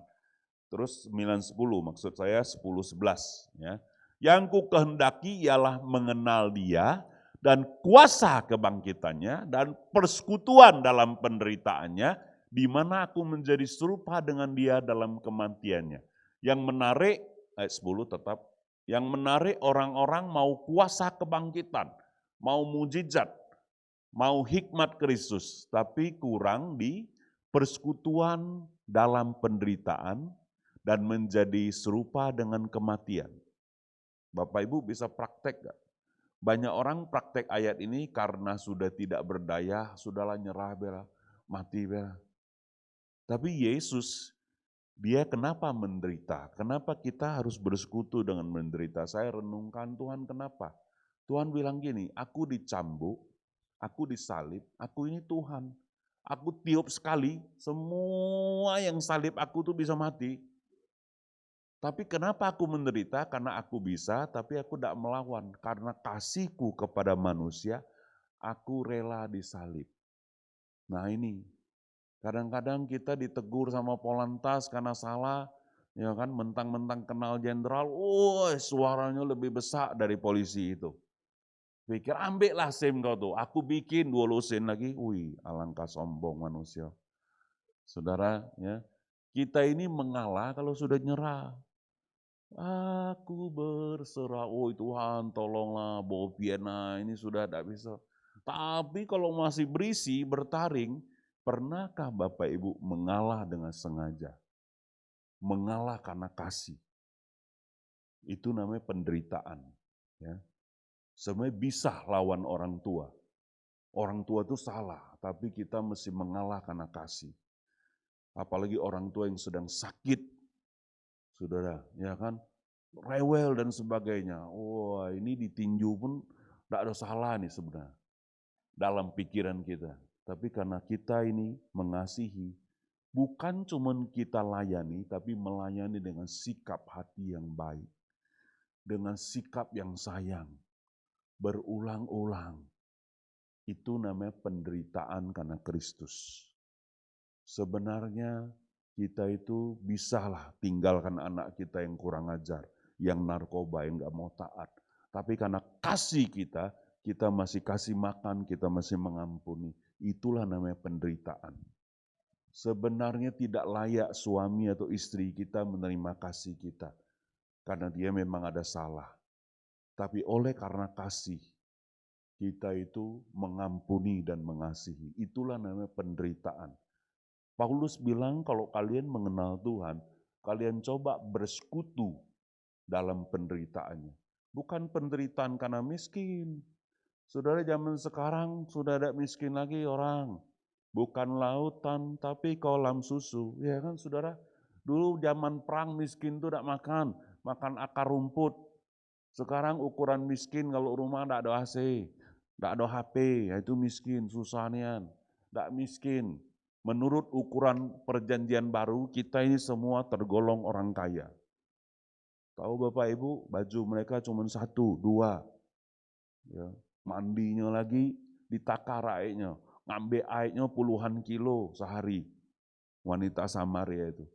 Terus 9, 10, maksud saya 10, 11. Ya. Yang ku kehendaki ialah mengenal dia dan kuasa kebangkitannya dan persekutuan dalam penderitaannya, di mana aku menjadi serupa dengan dia dalam kematiannya. Yang menarik, ayat 10 tetap, yang menarik orang-orang mau kuasa kebangkitan, mau mujizat, mau hikmat Kristus, tapi kurang di persekutuan dalam penderitaan, dan menjadi serupa dengan kematian. Bapak Ibu bisa praktek gak? Banyak orang praktek ayat ini karena sudah tidak berdaya, sudahlah nyerah bela, mati bela. Tapi Yesus, dia kenapa menderita? Kenapa kita harus bersekutu dengan menderita? Saya renungkan, Tuhan kenapa? Tuhan bilang gini, aku dicambuk, aku disalib, aku ini Tuhan. Aku tiup sekali, semua yang salib aku tuh bisa mati. Tapi kenapa aku menderita? Karena aku bisa, tapi aku tidak melawan. Karena kasihku kepada manusia, aku rela disalib. Nah ini, kadang-kadang kita ditegur sama Polantas karena salah, ya kan, mentang-mentang kenal jenderal, suaranya lebih besar dari polisi itu. Pikir, ambillah SIM kau tuh, aku bikin 2 lusin lagi, alangkah sombong manusia. Saudara, ya, kita ini mengalah kalau sudah nyerah. Aku berserah, Tuhan tolonglah, Bopiena ini sudah tidak bisa. Tapi kalau masih berisi, bertaring, pernahkah Bapak Ibu mengalah dengan sengaja? Mengalah karena kasih. Itu namanya penderitaan. Ya. Sebenarnya bisa lawan orang tua. Orang tua itu salah, tapi kita mesti mengalah karena kasih. Apalagi orang tua yang sedang sakit, saudara, ya kan? Rewel dan sebagainya. Ini ditinju pun tidak ada salah nih sebenarnya dalam pikiran kita. Tapi karena kita ini mengasihi, bukan cuma kita layani, tapi melayani dengan sikap hati yang baik, dengan sikap yang sayang, berulang-ulang. Itu namanya penderitaan karena Kristus. Sebenarnya kita itu bisalah tinggalkan anak kita yang kurang ajar, yang narkoba, yang gak mau taat. Tapi karena kasih kita masih kasih makan, kita masih mengampuni. Itulah namanya penderitaan. Sebenarnya tidak layak suami atau istri kita menerima kasih kita. Karena dia memang ada salah. Tapi oleh karena kasih, kita itu mengampuni dan mengasihi. Itulah namanya penderitaan. Paulus bilang kalau kalian mengenal Tuhan, kalian coba bersekutu dalam penderitaannya. Bukan penderitaan karena miskin. Saudara, zaman sekarang sudah ada miskin lagi orang. Bukan lautan, tapi kolam susu. Ya kan saudara? Dulu zaman perang miskin itu tidak makan akar rumput. Sekarang ukuran miskin kalau rumah tidak ada AC, tidak ada HP, itu miskin, susah nian. Tidak miskin. Menurut ukuran perjanjian baru, kita ini semua tergolong orang kaya. Tahu Bapak Ibu, baju mereka cuma 1, 2. Ya. mandinya lagi ditakar airnya, ngambil airnya puluhan kilo sehari. Wanita Samaria itu.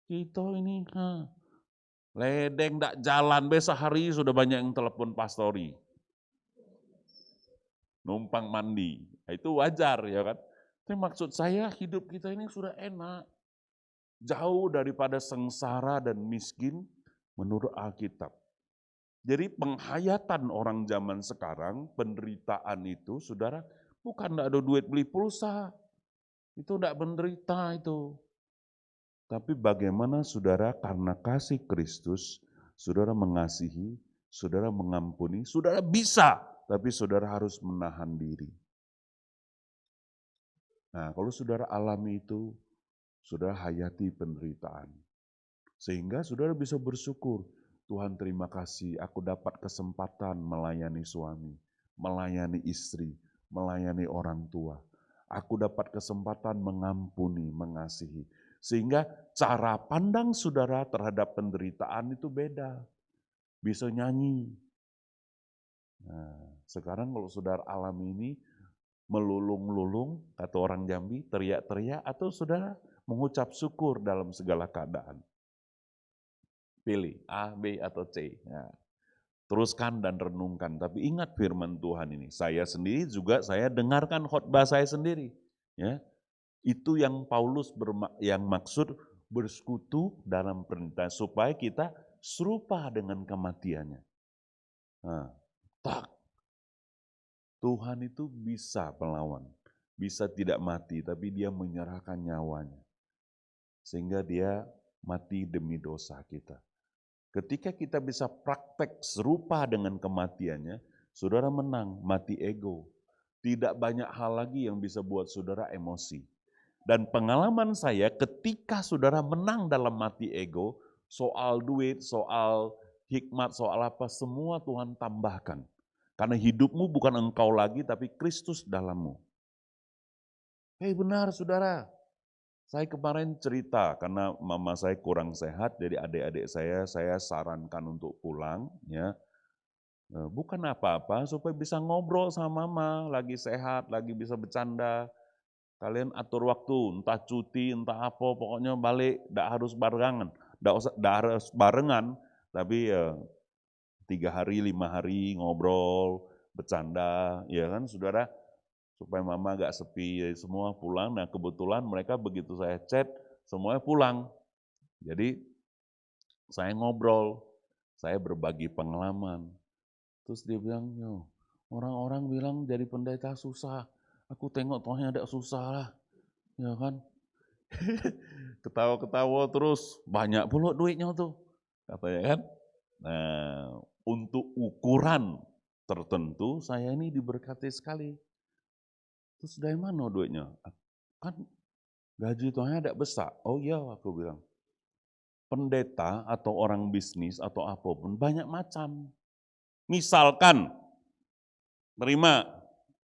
Kita ini ledeng tak jalan, sehari sudah banyak yang telepon pastori. Numpang mandi, itu wajar ya kan. Tapi maksud saya hidup kita ini sudah enak. Jauh daripada sengsara dan miskin menurut Alkitab. Jadi penghayatan orang zaman sekarang, penderitaan itu, saudara, bukan tidak ada duit beli pulsa. Itu tidak menderita itu. Tapi bagaimana saudara karena kasih Kristus, saudara mengasihi, saudara mengampuni, saudara bisa, tapi saudara harus menahan diri. Nah, kalau saudara alami itu, saudara hayati penderitaan. Sehingga saudara bisa bersyukur, Tuhan terima kasih aku dapat kesempatan melayani suami, melayani istri, melayani orang tua. Aku dapat kesempatan mengampuni, mengasihi. Sehingga cara pandang saudara terhadap penderitaan itu beda. Bisa nyanyi. Nah, sekarang kalau saudara alami ini, melulung-lulung, kata orang Jambi, teriak-teriak, atau saudara mengucap syukur dalam segala keadaan. Pilih A, B, atau C. Nah, teruskan dan renungkan. Tapi ingat firman Tuhan ini. Saya sendiri juga saya dengarkan khotbah saya sendiri. Ya, itu yang Paulus yang maksud bersekutu dalam penderitaan supaya kita serupa dengan kematiannya. Nah, tak. Tuhan itu bisa melawan, bisa tidak mati, tapi dia menyerahkan nyawanya. Sehingga dia mati demi dosa kita. Ketika kita bisa praktek serupa dengan kematiannya, saudara menang, mati ego. Tidak banyak hal lagi yang bisa buat saudara emosi. Dan pengalaman saya ketika saudara menang dalam mati ego, soal duit, soal hikmat, soal apa, semua Tuhan tambahkan. Karena hidupmu bukan engkau lagi, tapi Kristus dalammu. Benar saudara. Saya kemarin cerita karena mama saya kurang sehat, jadi adik-adik saya sarankan untuk pulang, ya. Bukan apa-apa, supaya bisa ngobrol sama mama, lagi sehat, lagi bisa bercanda. Kalian atur waktu, entah cuti, entah apa, pokoknya balik, tidak harus barengan, tidak harus barengan, tapi 3 hari, 5 hari ngobrol, bercanda, ya kan, saudara. Supaya mama gak sepi, semua pulang. Nah kebetulan mereka begitu saya chat, semuanya pulang. Jadi saya ngobrol, saya berbagi pengalaman. Terus dia bilang, orang-orang bilang jadi pendeta susah. Aku tengok Tuhan ada susah lah, ya kan. Ketawa-ketawa terus, banyak pula duitnya tuh, katanya kan. Nah, untuk ukuran tertentu, saya ini diberkati sekali. Terus dari mana duitnya? Kan gaji Tuhan ada besar. Oh iya, aku bilang. Pendeta atau orang bisnis atau apapun banyak macam. Misalkan, terima,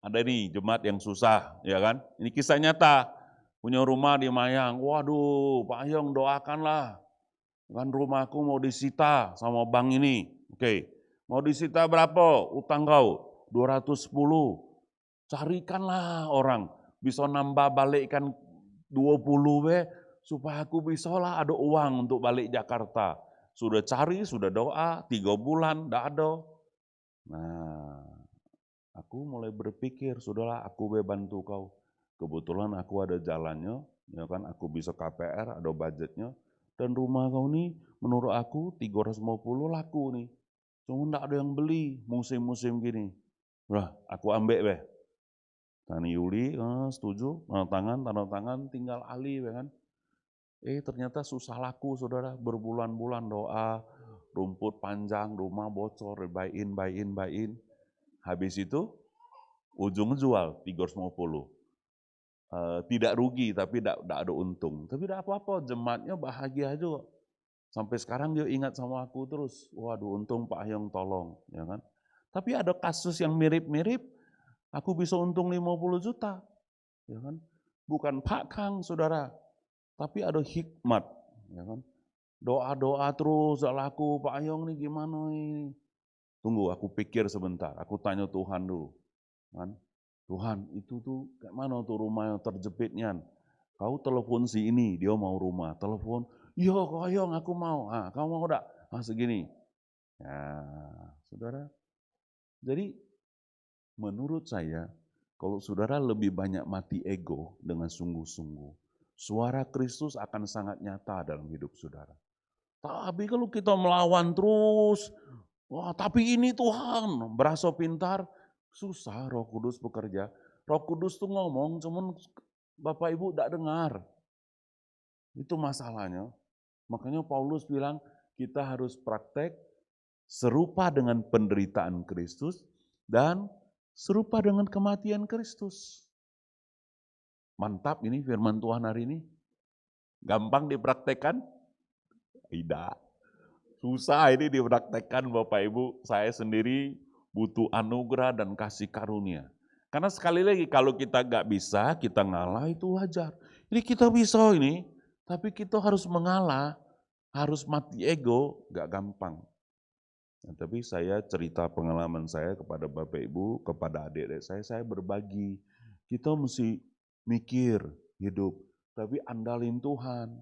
ada nih jemaat yang susah, ya kan? Ini kisah nyata. Punya rumah di Mayang. Waduh, Pak Ayong doakanlah. Kan rumahku mau disita sama bank ini. Oke, mau disita berapa? Utang kau 210. Carikanlah orang bisa nambah balikkan 20 supaya aku bisa lah ada uang untuk balik Jakarta. Sudah cari, sudah doa, 3 bulan, tidak ada. Nah, aku mulai berpikir, sudahlah aku bantu kau. Kebetulan aku ada jalannya, ya kan, aku bisa KPR, ada budgetnya. Dan rumah kau ini menurut aku 350 laku nih. Cuma tidak ada yang beli musim-musim gini. Wah, aku ambil Tani Yuli, setuju, tanda tangan, tinggal Ali, ya kan. Ternyata susah laku, saudara, berbulan-bulan doa, rumput panjang, rumah bocor, buy-in. Habis itu, ujung jual 350. Tidak rugi, tapi tidak ada untung. Tapi tidak apa-apa, jemaatnya bahagia juga. Sampai sekarang dia ingat sama aku terus, waduh untung Pak Ayong tolong, ya kan. Tapi ada kasus yang mirip-mirip, aku bisa untung 50 juta, ya kan? Bukan Pak Kang, saudara, tapi ada hikmat, ya kan? Doa-doa terus, laku Pak Ayong nih gimana ini? Tunggu, aku pikir sebentar, aku tanya Tuhan dulu. Kan? Tuhan, itu tuh kayak mana tuh rumah yang terjepitnya? Kau telepon si ini, dia mau rumah. Telepon, iya Koyong aku mau. Ah, kamu mau enggak? Ah, segini. Ya, saudara. Jadi menurut saya, kalau saudara lebih banyak mati ego dengan sungguh-sungguh, suara Kristus akan sangat nyata dalam hidup saudara. Tapi kalau kita melawan terus, wah tapi ini Tuhan, berasa pintar, susah Roh Kudus bekerja. Roh Kudus tuh ngomong, cuman Bapak Ibu tidak dengar. Itu masalahnya. Makanya Paulus bilang, kita harus praktek serupa dengan penderitaan Kristus dan serupa dengan kematian Kristus. Mantap ini firman Tuhan hari ini. Gampang dipraktekkan? Tidak. Susah ini dipraktekkan Bapak Ibu. Saya sendiri butuh anugerah dan kasih karunia. Karena sekali lagi kalau kita nggak bisa, kita ngalah itu wajar. Ini kita bisa ini, tapi kita harus mengalah, harus mati ego, nggak gampang. Nah, tapi saya cerita pengalaman saya kepada Bapak Ibu, kepada adik-adik saya berbagi. Kita mesti mikir hidup, tapi andalin Tuhan.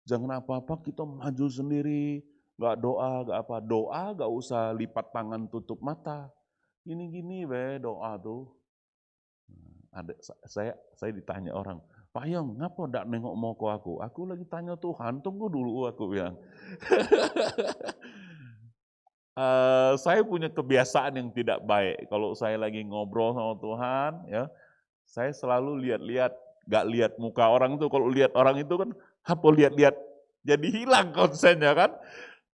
Jangan apa-apa kita maju sendiri, nggak doa, nggak apa. Doa nggak usah lipat tangan tutup mata. Gini-gini doa tuh. Ada saya ditanya orang, Pak Yong, ngapa ndak nengok mau ke aku? Aku lagi tanya Tuhan, tunggu dulu aku bilang. Saya punya kebiasaan yang tidak baik. Kalau saya lagi ngobrol sama Tuhan, ya, saya selalu lihat-lihat, gak lihat muka orang tuh. Kalau lihat orang itu kan, apa lihat-lihat, jadi hilang konsennya kan.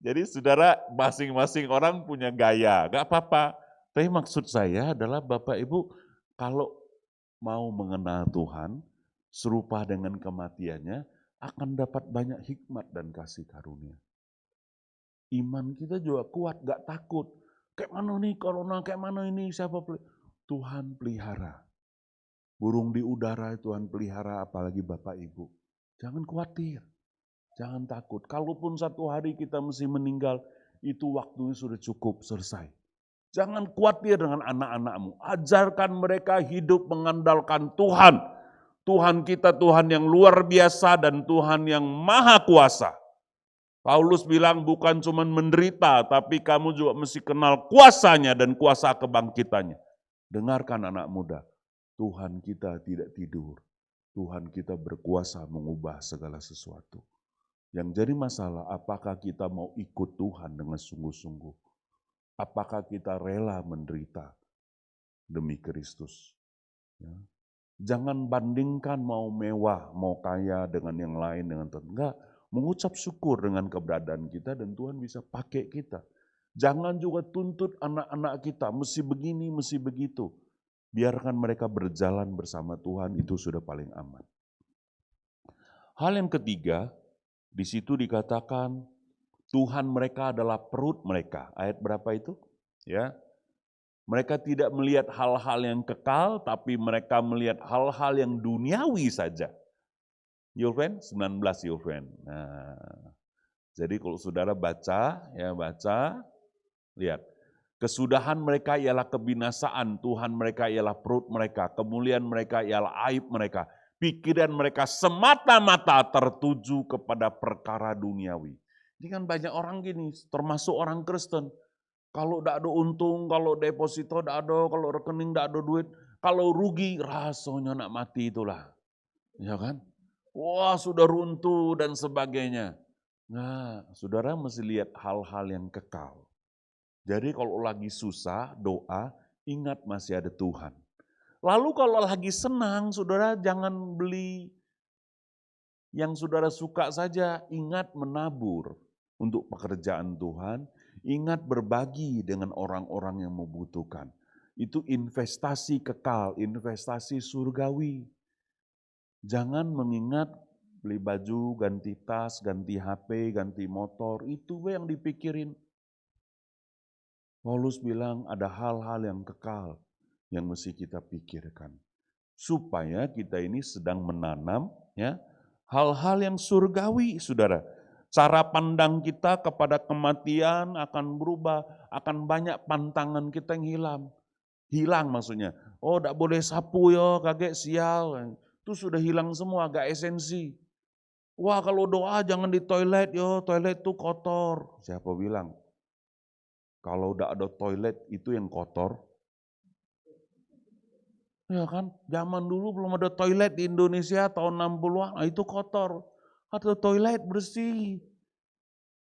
Jadi saudara, masing-masing orang punya gaya, gak apa-apa. Tapi maksud saya adalah Bapak Ibu, kalau mau mengenal Tuhan, serupa dengan kematiannya, akan dapat banyak hikmat dan kasih karunia. Iman kita juga kuat, gak takut. Kayak mana nih corona, kayak mana ini, siapa Tuhan pelihara. Burung di udara Tuhan pelihara, apalagi Bapak Ibu. Jangan khawatir, jangan takut. Kalaupun satu hari kita mesti meninggal, itu waktunya sudah cukup, selesai. Jangan khawatir dengan anak-anakmu. Ajarkan mereka hidup mengandalkan Tuhan. Tuhan kita Tuhan yang luar biasa dan Tuhan yang maha kuasa. Paulus bilang bukan cuma menderita, tapi kamu juga mesti kenal kuasanya dan kuasa kebangkitannya. Dengarkan anak muda, Tuhan kita tidak tidur. Tuhan kita berkuasa mengubah segala sesuatu. Yang jadi masalah, apakah kita mau ikut Tuhan dengan sungguh-sungguh? Apakah kita rela menderita demi Kristus? Ya. Jangan bandingkan mau mewah, mau kaya dengan yang lain, dengan Tuhan. Enggak. Mengucap syukur dengan keberadaan kita dan Tuhan bisa pakai kita. Jangan juga tuntut anak-anak kita, mesti begini, mesti begitu. Biarkan mereka berjalan bersama Tuhan, itu sudah paling aman. Hal yang ketiga, di situ dikatakan Tuhan mereka adalah perut mereka. Ayat berapa itu? Ya. Mereka tidak melihat hal-hal yang kekal, tapi mereka melihat hal-hal yang duniawi saja. Yulven, 19 Yulven. Nah, jadi kalau saudara baca, lihat. Kesudahan mereka ialah kebinasaan, Tuhan mereka ialah perut mereka, kemuliaan mereka ialah aib mereka. Pikiran mereka semata-mata tertuju kepada perkara duniawi. Ini kan banyak orang gini, termasuk orang Kristen. Kalau tidak ada untung, kalau deposito tidak ada, kalau rekening tidak ada duit, kalau rugi rasanya nak mati itulah. Ya kan? Wah sudah runtuh dan sebagainya. Nah, saudara mesti lihat hal-hal yang kekal. Jadi kalau lagi susah, doa, ingat masih ada Tuhan. Lalu kalau lagi senang, saudara jangan beli yang saudara suka saja. Ingat menabur untuk pekerjaan Tuhan. Ingat berbagi dengan orang-orang yang membutuhkan. Itu investasi kekal, investasi surgawi. Jangan mengingat beli baju, ganti tas, ganti HP, ganti motor, itu yang dipikirin. Paulus bilang ada hal-hal yang kekal yang mesti kita pikirkan. Supaya kita ini sedang menanam ya hal-hal yang surgawi, saudara. Cara pandang kita kepada kematian akan berubah, akan banyak pantangan kita yang hilang. Hilang maksudnya. Oh, tidak boleh sapu yo, kaget sial. Itu sudah hilang semua, gak esensi. Wah, kalau doa jangan di toilet yo, toilet itu kotor. Siapa bilang? Kalau udah ada toilet itu yang kotor. Ya kan, zaman dulu belum ada toilet di Indonesia tahun 60-an, itu kotor. Ada toilet bersih.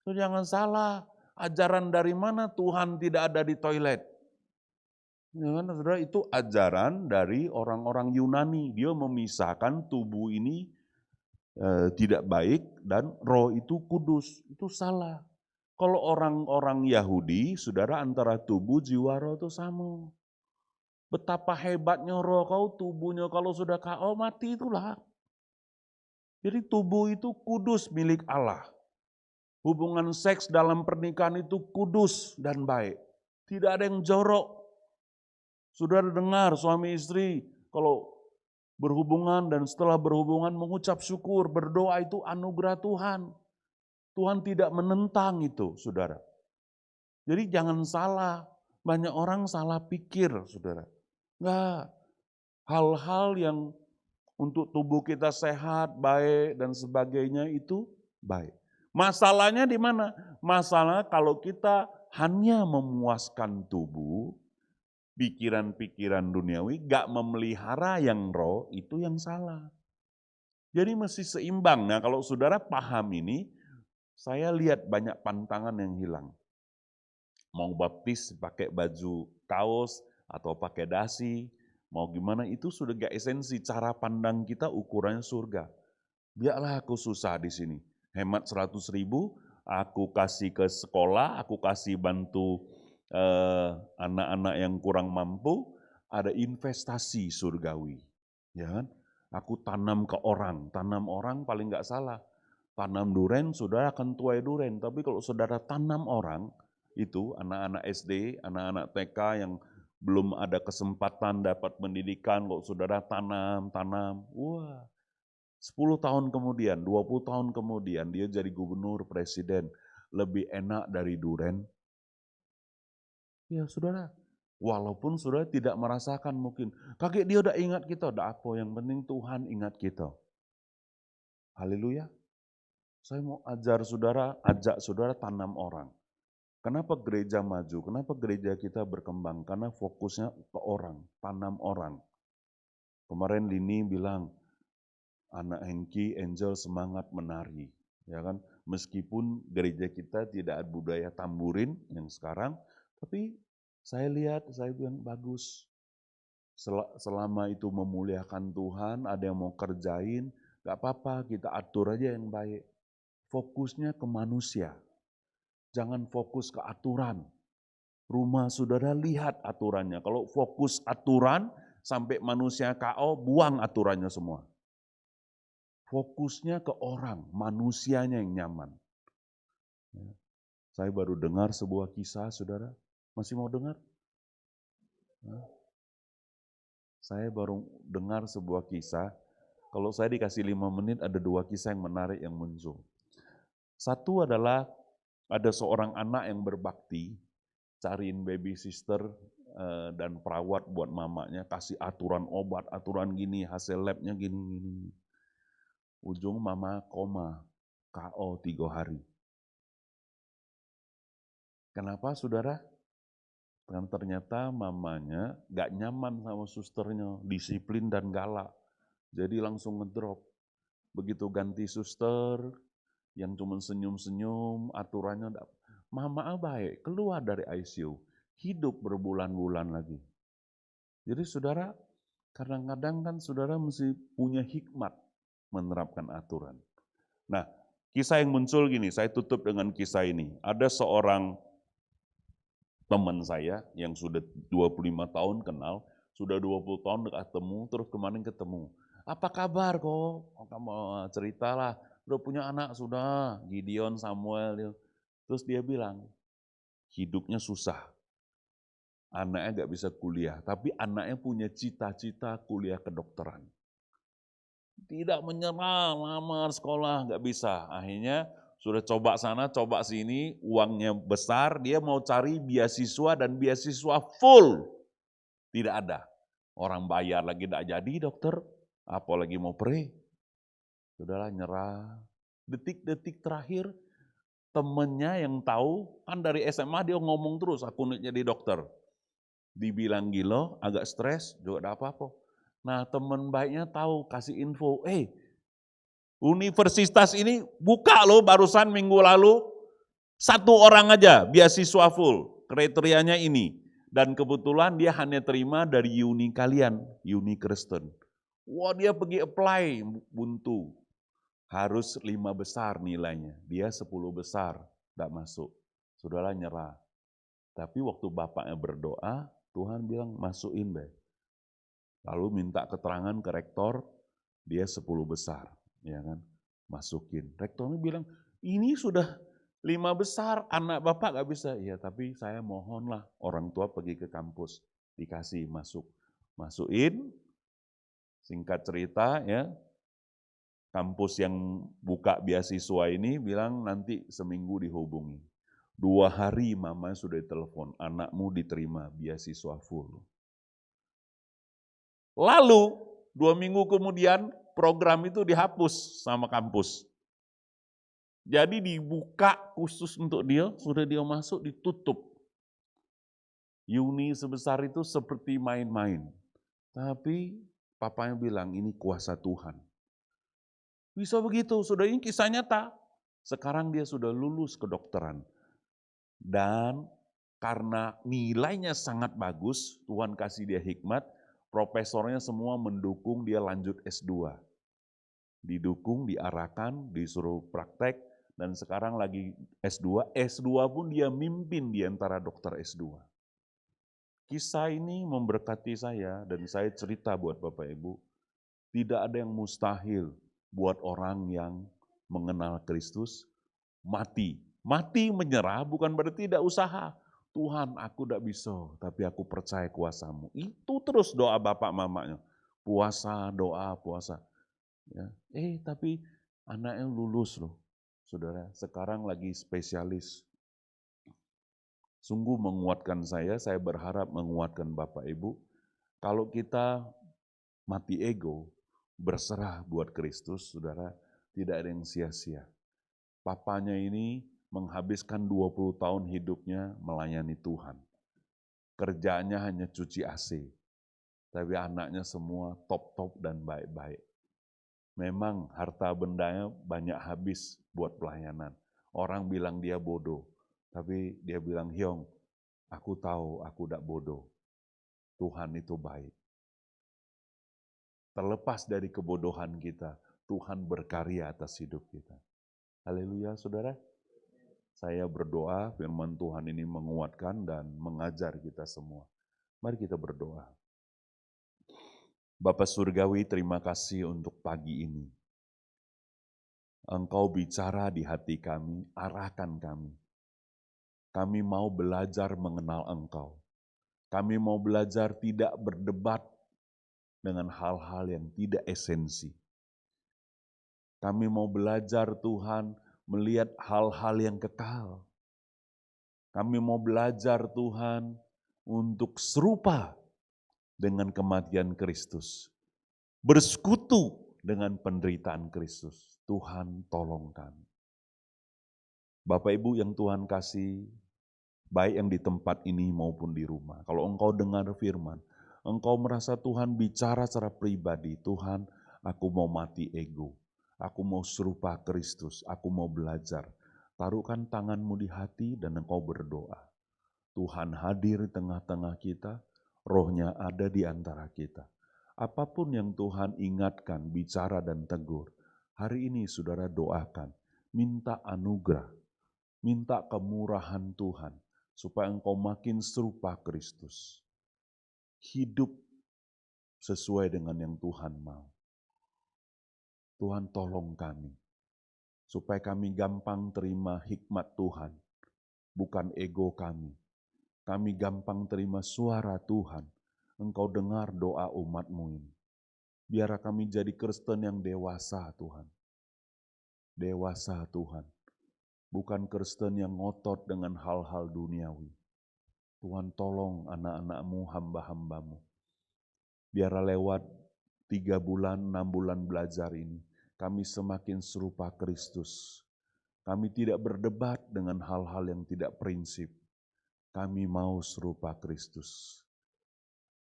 So, jangan salah, ajaran dari mana Tuhan tidak ada di toilet? Ya kan, saudara, itu ajaran dari orang-orang Yunani. Dia memisahkan tubuh ini tidak baik dan roh itu kudus. Itu salah. Kalau orang-orang Yahudi, saudara, antara tubuh, jiwa, roh itu sama. Betapa hebatnya roh kau, tubuhnya kalau sudah KO mati itulah. Jadi tubuh itu kudus milik Allah. Hubungan seks dalam pernikahan itu kudus dan baik. Tidak ada yang jorok. Saudara dengar suami istri kalau berhubungan dan setelah berhubungan mengucap syukur, berdoa itu anugerah Tuhan. Tuhan tidak menentang itu, saudara. Jadi jangan salah, banyak orang salah pikir, saudara. Enggak, hal-hal yang untuk tubuh kita sehat, baik, dan sebagainya itu baik. Masalahnya di mana? Masalah kalau kita hanya memuaskan tubuh, pikiran-pikiran duniawi, gak memelihara yang roh, itu yang salah. Jadi mesti seimbang. Nah kalau saudara paham ini, saya lihat banyak pantangan yang hilang. Mau baptis pakai baju kaos atau pakai dasi, mau gimana itu sudah gak esensi. Cara pandang kita ukurannya surga. Biarlah aku susah di sini. Hemat 100.000, aku kasih ke sekolah, aku kasih bantu anak-anak yang kurang mampu, ada investasi surgawi. Ya kan? Aku tanam ke orang, tanam orang paling nggak salah. Tanam duren, saudara akan tuai duren. Tapi kalau saudara tanam orang, itu anak-anak SD, anak-anak TK yang belum ada kesempatan dapat pendidikan, kalau saudara tanam, wah, 10 tahun kemudian, 20 tahun kemudian, dia jadi gubernur, presiden, lebih enak dari duren. Ya saudara, walaupun saudara tidak merasakan mungkin, kakek dia udah ingat kita, udah apa, yang penting Tuhan ingat kita. Haleluya. Saya mau ajak saudara tanam orang. Kenapa gereja maju? Kenapa gereja kita berkembang? Karena fokusnya ke orang, tanam orang. Kemarin Lini bilang, anak Hengki, Angel semangat menari. Ya kan? Meskipun gereja kita tidak ada budaya tamburin yang sekarang, tapi saya lihat, saya bilang bagus. Selama itu memuliakan Tuhan, ada yang mau kerjain, gak apa-apa, kita atur aja yang baik. Fokusnya ke manusia. Jangan fokus ke aturan. Rumah saudara lihat aturannya. Kalau fokus aturan, sampai manusia KO, buang aturannya semua. Fokusnya ke orang, manusianya yang nyaman. Saya baru dengar sebuah kisah, saudara. Masih mau dengar? Saya baru dengar sebuah kisah. Kalau saya dikasih 5 menit, ada 2 kisah yang menarik yang muncul. Satu adalah ada seorang anak yang berbakti, cariin baby sister dan perawat buat mamanya, kasih aturan obat, aturan gini, hasil labnya gini. Ujung mama koma, KO 3 hari. Kenapa saudara? Dan ternyata mamanya gak nyaman sama susternya, disiplin dan galak. Jadi langsung ngedrop. Begitu ganti suster, yang cuma senyum-senyum, aturannya mama baik, keluar dari ICU, hidup berbulan-bulan lagi. Jadi saudara, kadang-kadang kan saudara mesti punya hikmat menerapkan aturan. Nah, kisah yang muncul gini, saya tutup dengan kisah ini. Ada seorang teman saya yang sudah 25 tahun kenal, sudah 20 tahun ketemu, terus kemarin ketemu. Apa kabar kok? Kamu ceritalah, udah punya anak sudah, Gideon, Samuel. Terus dia bilang, hidupnya susah. Anaknya gak bisa kuliah, tapi anaknya punya cita-cita kuliah kedokteran. Tidak menyerah, lamar sekolah, gak bisa. Akhirnya sudah coba sana, coba sini, uangnya besar, dia mau cari beasiswa dan beasiswa full. Tidak ada. Orang bayar lagi tidak jadi dokter, apalagi mau pray. Sudahlah nyerah. Detik-detik terakhir temennya yang tahu, kan dari SMA dia ngomong terus, aku nih jadi dokter. Dibilang gila, agak stres, juga ada apa-apa. Nah teman baiknya tahu, kasih info, universitas ini buka loh barusan minggu lalu, 1 orang aja beasiswa full, kriterianya ini. Dan kebetulan dia hanya terima dari uni kalian, uni Kristen. Wah dia pergi apply, buntu. Harus 5 besar nilainya, dia 10 besar, tidak masuk. Sudahlah nyerah. Tapi waktu bapaknya berdoa, Tuhan bilang masukin deh. Lalu minta keterangan ke rektor, dia 10 besar, ya kan? Masukin. Rektornya bilang, ini sudah 5 besar, anak bapak gak bisa. Ya tapi saya mohonlah orang tua pergi ke kampus, dikasih masuk. Masukin, singkat cerita ya, kampus yang buka beasiswa ini bilang nanti seminggu dihubungi. 2 hari mama sudah telepon, anakmu diterima beasiswa full. Lalu 2 minggu kemudian program itu dihapus sama kampus. Jadi dibuka khusus untuk dia, sudah dia masuk ditutup. Uni sebesar itu seperti main-main. Tapi papanya bilang ini kuasa Tuhan. Bisa begitu, sudah ini kisah nyata. Sekarang dia sudah lulus kedokteran. Dan karena nilainya sangat bagus, Tuhan kasih dia hikmat, profesornya semua mendukung dia lanjut S2. Didukung, diarahkan, disuruh praktek, dan sekarang lagi S2. S2 pun dia mimpin di antara dokter S2. Kisah ini memberkati saya, dan saya cerita buat Bapak Ibu, tidak ada yang mustahil buat orang yang mengenal Kristus, mati. Mati menyerah bukan berarti tidak usaha. Tuhan aku tidak bisa, tapi aku percaya kuasa-Mu. Itu terus doa bapak mamanya. Puasa, doa, puasa. Ya. Tapi anaknya lulus loh, saudara. Sekarang lagi spesialis. Sungguh menguatkan saya berharap menguatkan Bapak Ibu. Kalau kita mati ego, berserah buat Kristus, saudara, tidak ada yang sia-sia. Papanya ini menghabiskan 20 tahun hidupnya melayani Tuhan. Kerjaannya hanya cuci AC, tapi anaknya semua top-top dan baik-baik. Memang harta bendanya banyak habis buat pelayanan. Orang bilang dia bodoh, tapi dia bilang, Hyong, aku tahu aku tidak bodoh. Tuhan itu baik. Terlepas dari kebodohan kita, Tuhan berkarya atas hidup kita. Haleluya, saudara. Saya berdoa firman Tuhan ini menguatkan dan mengajar kita semua. Mari kita berdoa. Bapa Surgawi, terima kasih untuk pagi ini. Engkau bicara di hati kami, arahkan kami. Kami mau belajar mengenal Engkau. Kami mau belajar tidak berdebat dengan hal-hal yang tidak esensi. Kami mau belajar Tuhan melihat hal-hal yang kekal. Kami mau belajar Tuhan untuk serupa dengan kematian Kristus. Bersekutu dengan penderitaan Kristus. Tuhan tolong kami. Bapak Ibu yang Tuhan kasih, baik yang di tempat ini maupun di rumah. Kalau engkau dengar firman, engkau merasa Tuhan bicara secara pribadi, Tuhan aku mau mati ego. Aku mau serupa Kristus, aku mau belajar. Taruhkan tanganmu di hati dan engkau berdoa. Tuhan hadir di tengah-tengah kita, rohnya ada di antara kita. Apapun yang Tuhan ingatkan, bicara dan tegur, hari ini saudara doakan, minta anugerah, minta kemurahan Tuhan, supaya engkau makin serupa Kristus. Hidup sesuai dengan yang Tuhan mau. Tuhan tolong kami, supaya kami gampang terima hikmat Tuhan, bukan ego kami. Kami gampang terima suara Tuhan. Engkau dengar doa umat-Mu ini. Biar kami jadi Kristen yang dewasa Tuhan. Dewasa Tuhan. Bukan Kristen yang ngotot dengan hal-hal duniawi. Tuhan tolong anak-anak-Mu, hamba-hamba-Mu. Biarlah lewat 3 bulan, 6 bulan belajar ini, kami semakin serupa Kristus. Kami tidak berdebat dengan hal-hal yang tidak prinsip. Kami mau serupa Kristus.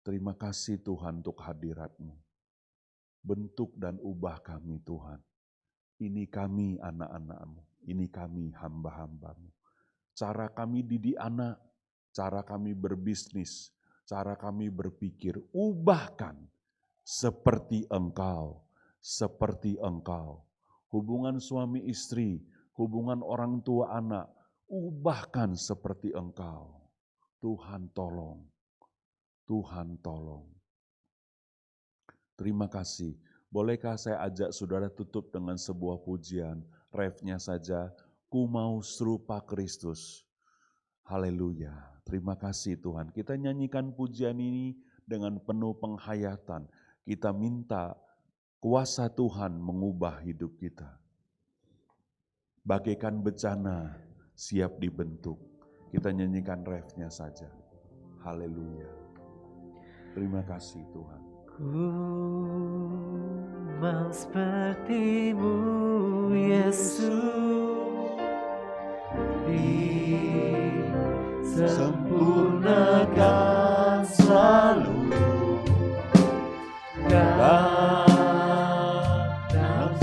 Terima kasih Tuhan untuk hadirat-Mu. Bentuk dan ubah kami Tuhan. Ini kami anak-anak-Mu, ini kami hamba-hamba-Mu. Cara kami didik anak, cara kami berbisnis, cara kami berpikir, ubahkan seperti Engkau, seperti Engkau. Hubungan suami istri, hubungan orang tua anak, ubahkan seperti Engkau. Tuhan tolong, Tuhan tolong. Terima kasih. Bolehkah saya ajak saudara tutup dengan sebuah pujian, refnya saja, ku mau serupa Kristus. Haleluya, terima kasih Tuhan. Kita nyanyikan pujian ini dengan penuh penghayatan. Kita minta kuasa Tuhan mengubah hidup kita. Bagaikan bencana siap dibentuk. Kita nyanyikan refnya saja. Haleluya. Terima kasih Tuhan. Ku mau seperti-Mu, Yesus, disempurnakan selalu dalam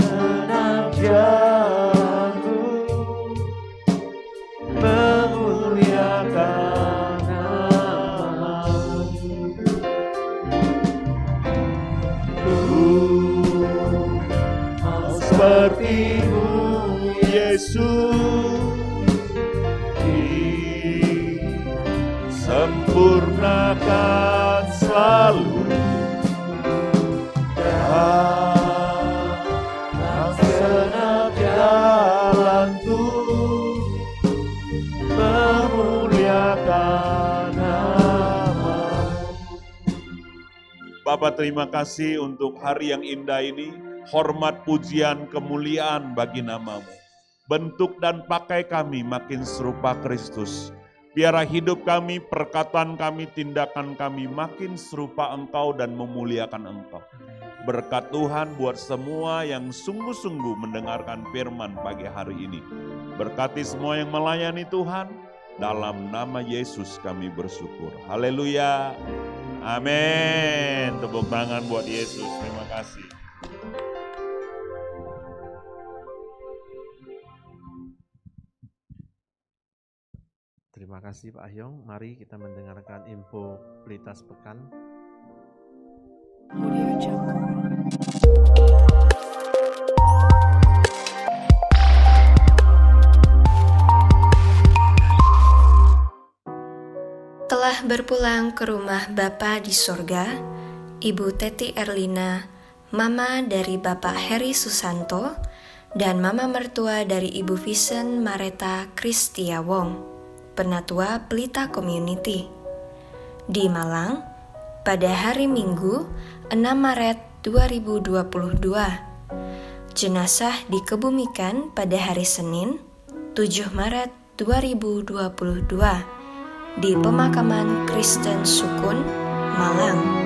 senam jalanku, memuliakan nama-Mu. Seperti-Mu, Yesus, disempurnakan selalu dalam segenap jalanku, memuliakan nama-Mu. Bapa, terima kasih untuk hari yang indah ini. Hormat, pujian, kemuliaan bagi nama-Mu. Bentuk dan pakai kami makin serupa Kristus. Biarlah hidup kami, perkataan kami, tindakan kami makin serupa Engkau dan memuliakan Engkau. Berkat Tuhan buat semua yang sungguh-sungguh mendengarkan firman pagi hari ini. Berkati semua yang melayani Tuhan. Dalam nama Yesus kami bersyukur. Haleluya. Amin. Tepuk tangan buat Yesus. Terima kasih. Terima kasih Pak Ahyong. Mari kita mendengarkan info Pelita Sepekan. Audio Jungle. Telah berpulang ke rumah Bapa di sorga, Ibu Teti Erlina, Mama dari Bapak Heri Susanto, dan Mama mertua dari Ibu Vincent Mareta Kristia Wong, Penatua Pelita Community. Di Malang, pada hari Minggu 6 Maret 2022. Jenazah dikebumikan pada hari Senin 7 Maret 2022 di Pemakaman Kristen Sukun, Malang.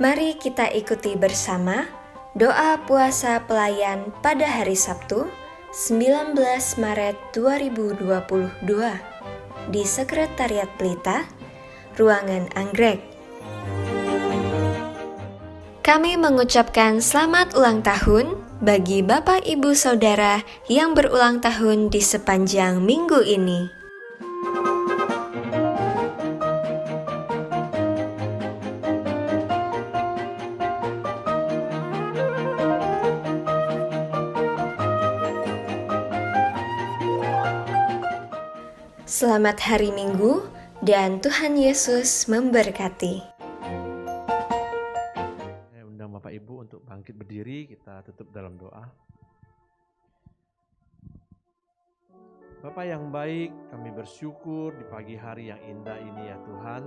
Mari kita ikuti bersama doa puasa pelayan pada hari Sabtu 19 Maret 2022 di Sekretariat Pelita, Ruangan Anggrek. Kami mengucapkan selamat ulang tahun bagi Bapak Ibu Saudara yang berulang tahun di sepanjang minggu ini. Selamat hari Minggu dan Tuhan Yesus memberkati. Saya undang Bapak Ibu untuk bangkit berdiri, kita tutup dalam doa. Bapak yang baik, kami bersyukur di pagi hari yang indah ini ya Tuhan.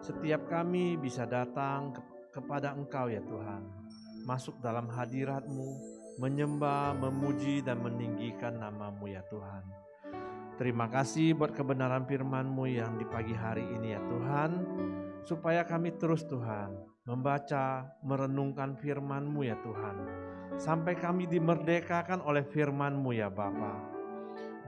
setiap kami bisa datang kepada Engkau ya Tuhan, masuk dalam hadirat-Mu, menyembah, memuji, dan meninggikan nama-Mu ya Tuhan. Terima kasih buat kebenaran firman-Mu yang di pagi hari ini ya Tuhan, supaya kami terus Tuhan membaca, merenungkan firman-Mu ya Tuhan, sampai kami dimerdekakan oleh firman-Mu ya Bapa.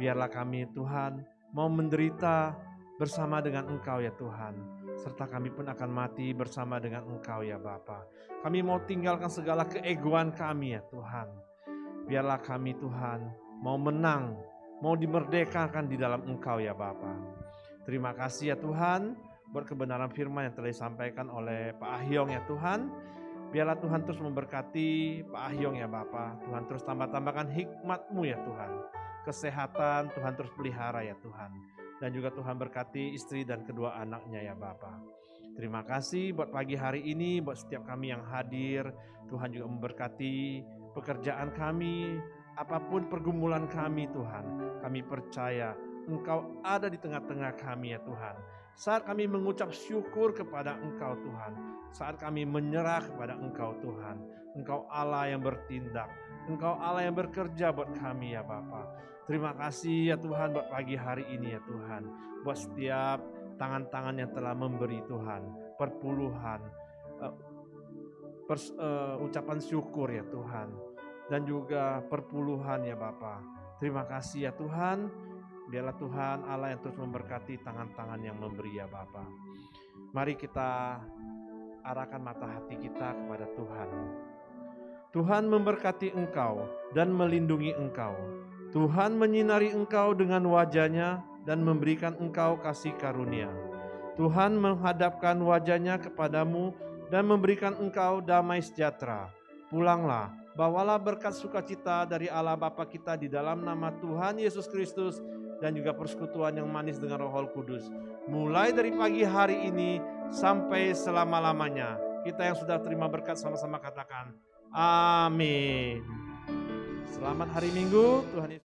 Biarlah kami Tuhan mau menderita bersama dengan Engkau ya Tuhan, serta kami pun akan mati bersama dengan Engkau ya Bapa. Kami mau tinggalkan segala keegoan kami ya Tuhan. Biarlah kami Tuhan mau menang, mau dimerdekakan di dalam Engkau ya Bapa. Terima kasih ya Tuhan buat kebenaran firman yang telah disampaikan oleh Pak Ahyong ya Tuhan. Biarlah Tuhan terus memberkati Pak Ahyong ya Bapa. Tuhan terus tambah-tambahkan hikmat-Mu ya Tuhan. Kesehatan Tuhan terus pelihara ya Tuhan. Dan juga Tuhan berkati istri dan kedua anaknya ya Bapa. Terima kasih buat pagi hari ini, buat setiap kami yang hadir. Tuhan juga memberkati pekerjaan kami, apapun pergumulan kami Tuhan. Kami percaya Engkau ada di tengah-tengah kami ya Tuhan. Saat kami mengucap syukur kepada Engkau Tuhan, saat kami menyerah kepada Engkau Tuhan, Engkau Allah yang bertindak, Engkau Allah yang bekerja buat kami ya Bapa. Terima kasih ya Tuhan buat pagi hari ini ya Tuhan, buat setiap tangan-tangan yang telah memberi Tuhan, perpuluhan, ucapan syukur ya Tuhan, dan juga perpuluhan ya Bapa. Terima kasih ya Tuhan. Biarlah Tuhan Allah yang terus memberkati tangan-tangan yang memberi ya Bapa. Mari kita arahkan mata hati kita kepada Tuhan. Tuhan memberkati engkau dan melindungi engkau. Tuhan menyinari engkau dengan wajah-Nya dan memberikan engkau kasih karunia. Tuhan menghadapkan wajah-Nya kepadamu dan memberikan engkau damai sejahtera. Pulanglah, bawalah berkat sukacita dari Allah Bapa kita di dalam nama Tuhan Yesus Kristus, dan juga persekutuan yang manis dengan Roh Kudus, mulai dari pagi hari ini sampai selama-lamanya. Kita yang sudah terima berkat sama-sama katakan amin. Selamat hari Minggu, Tuhan Yesus.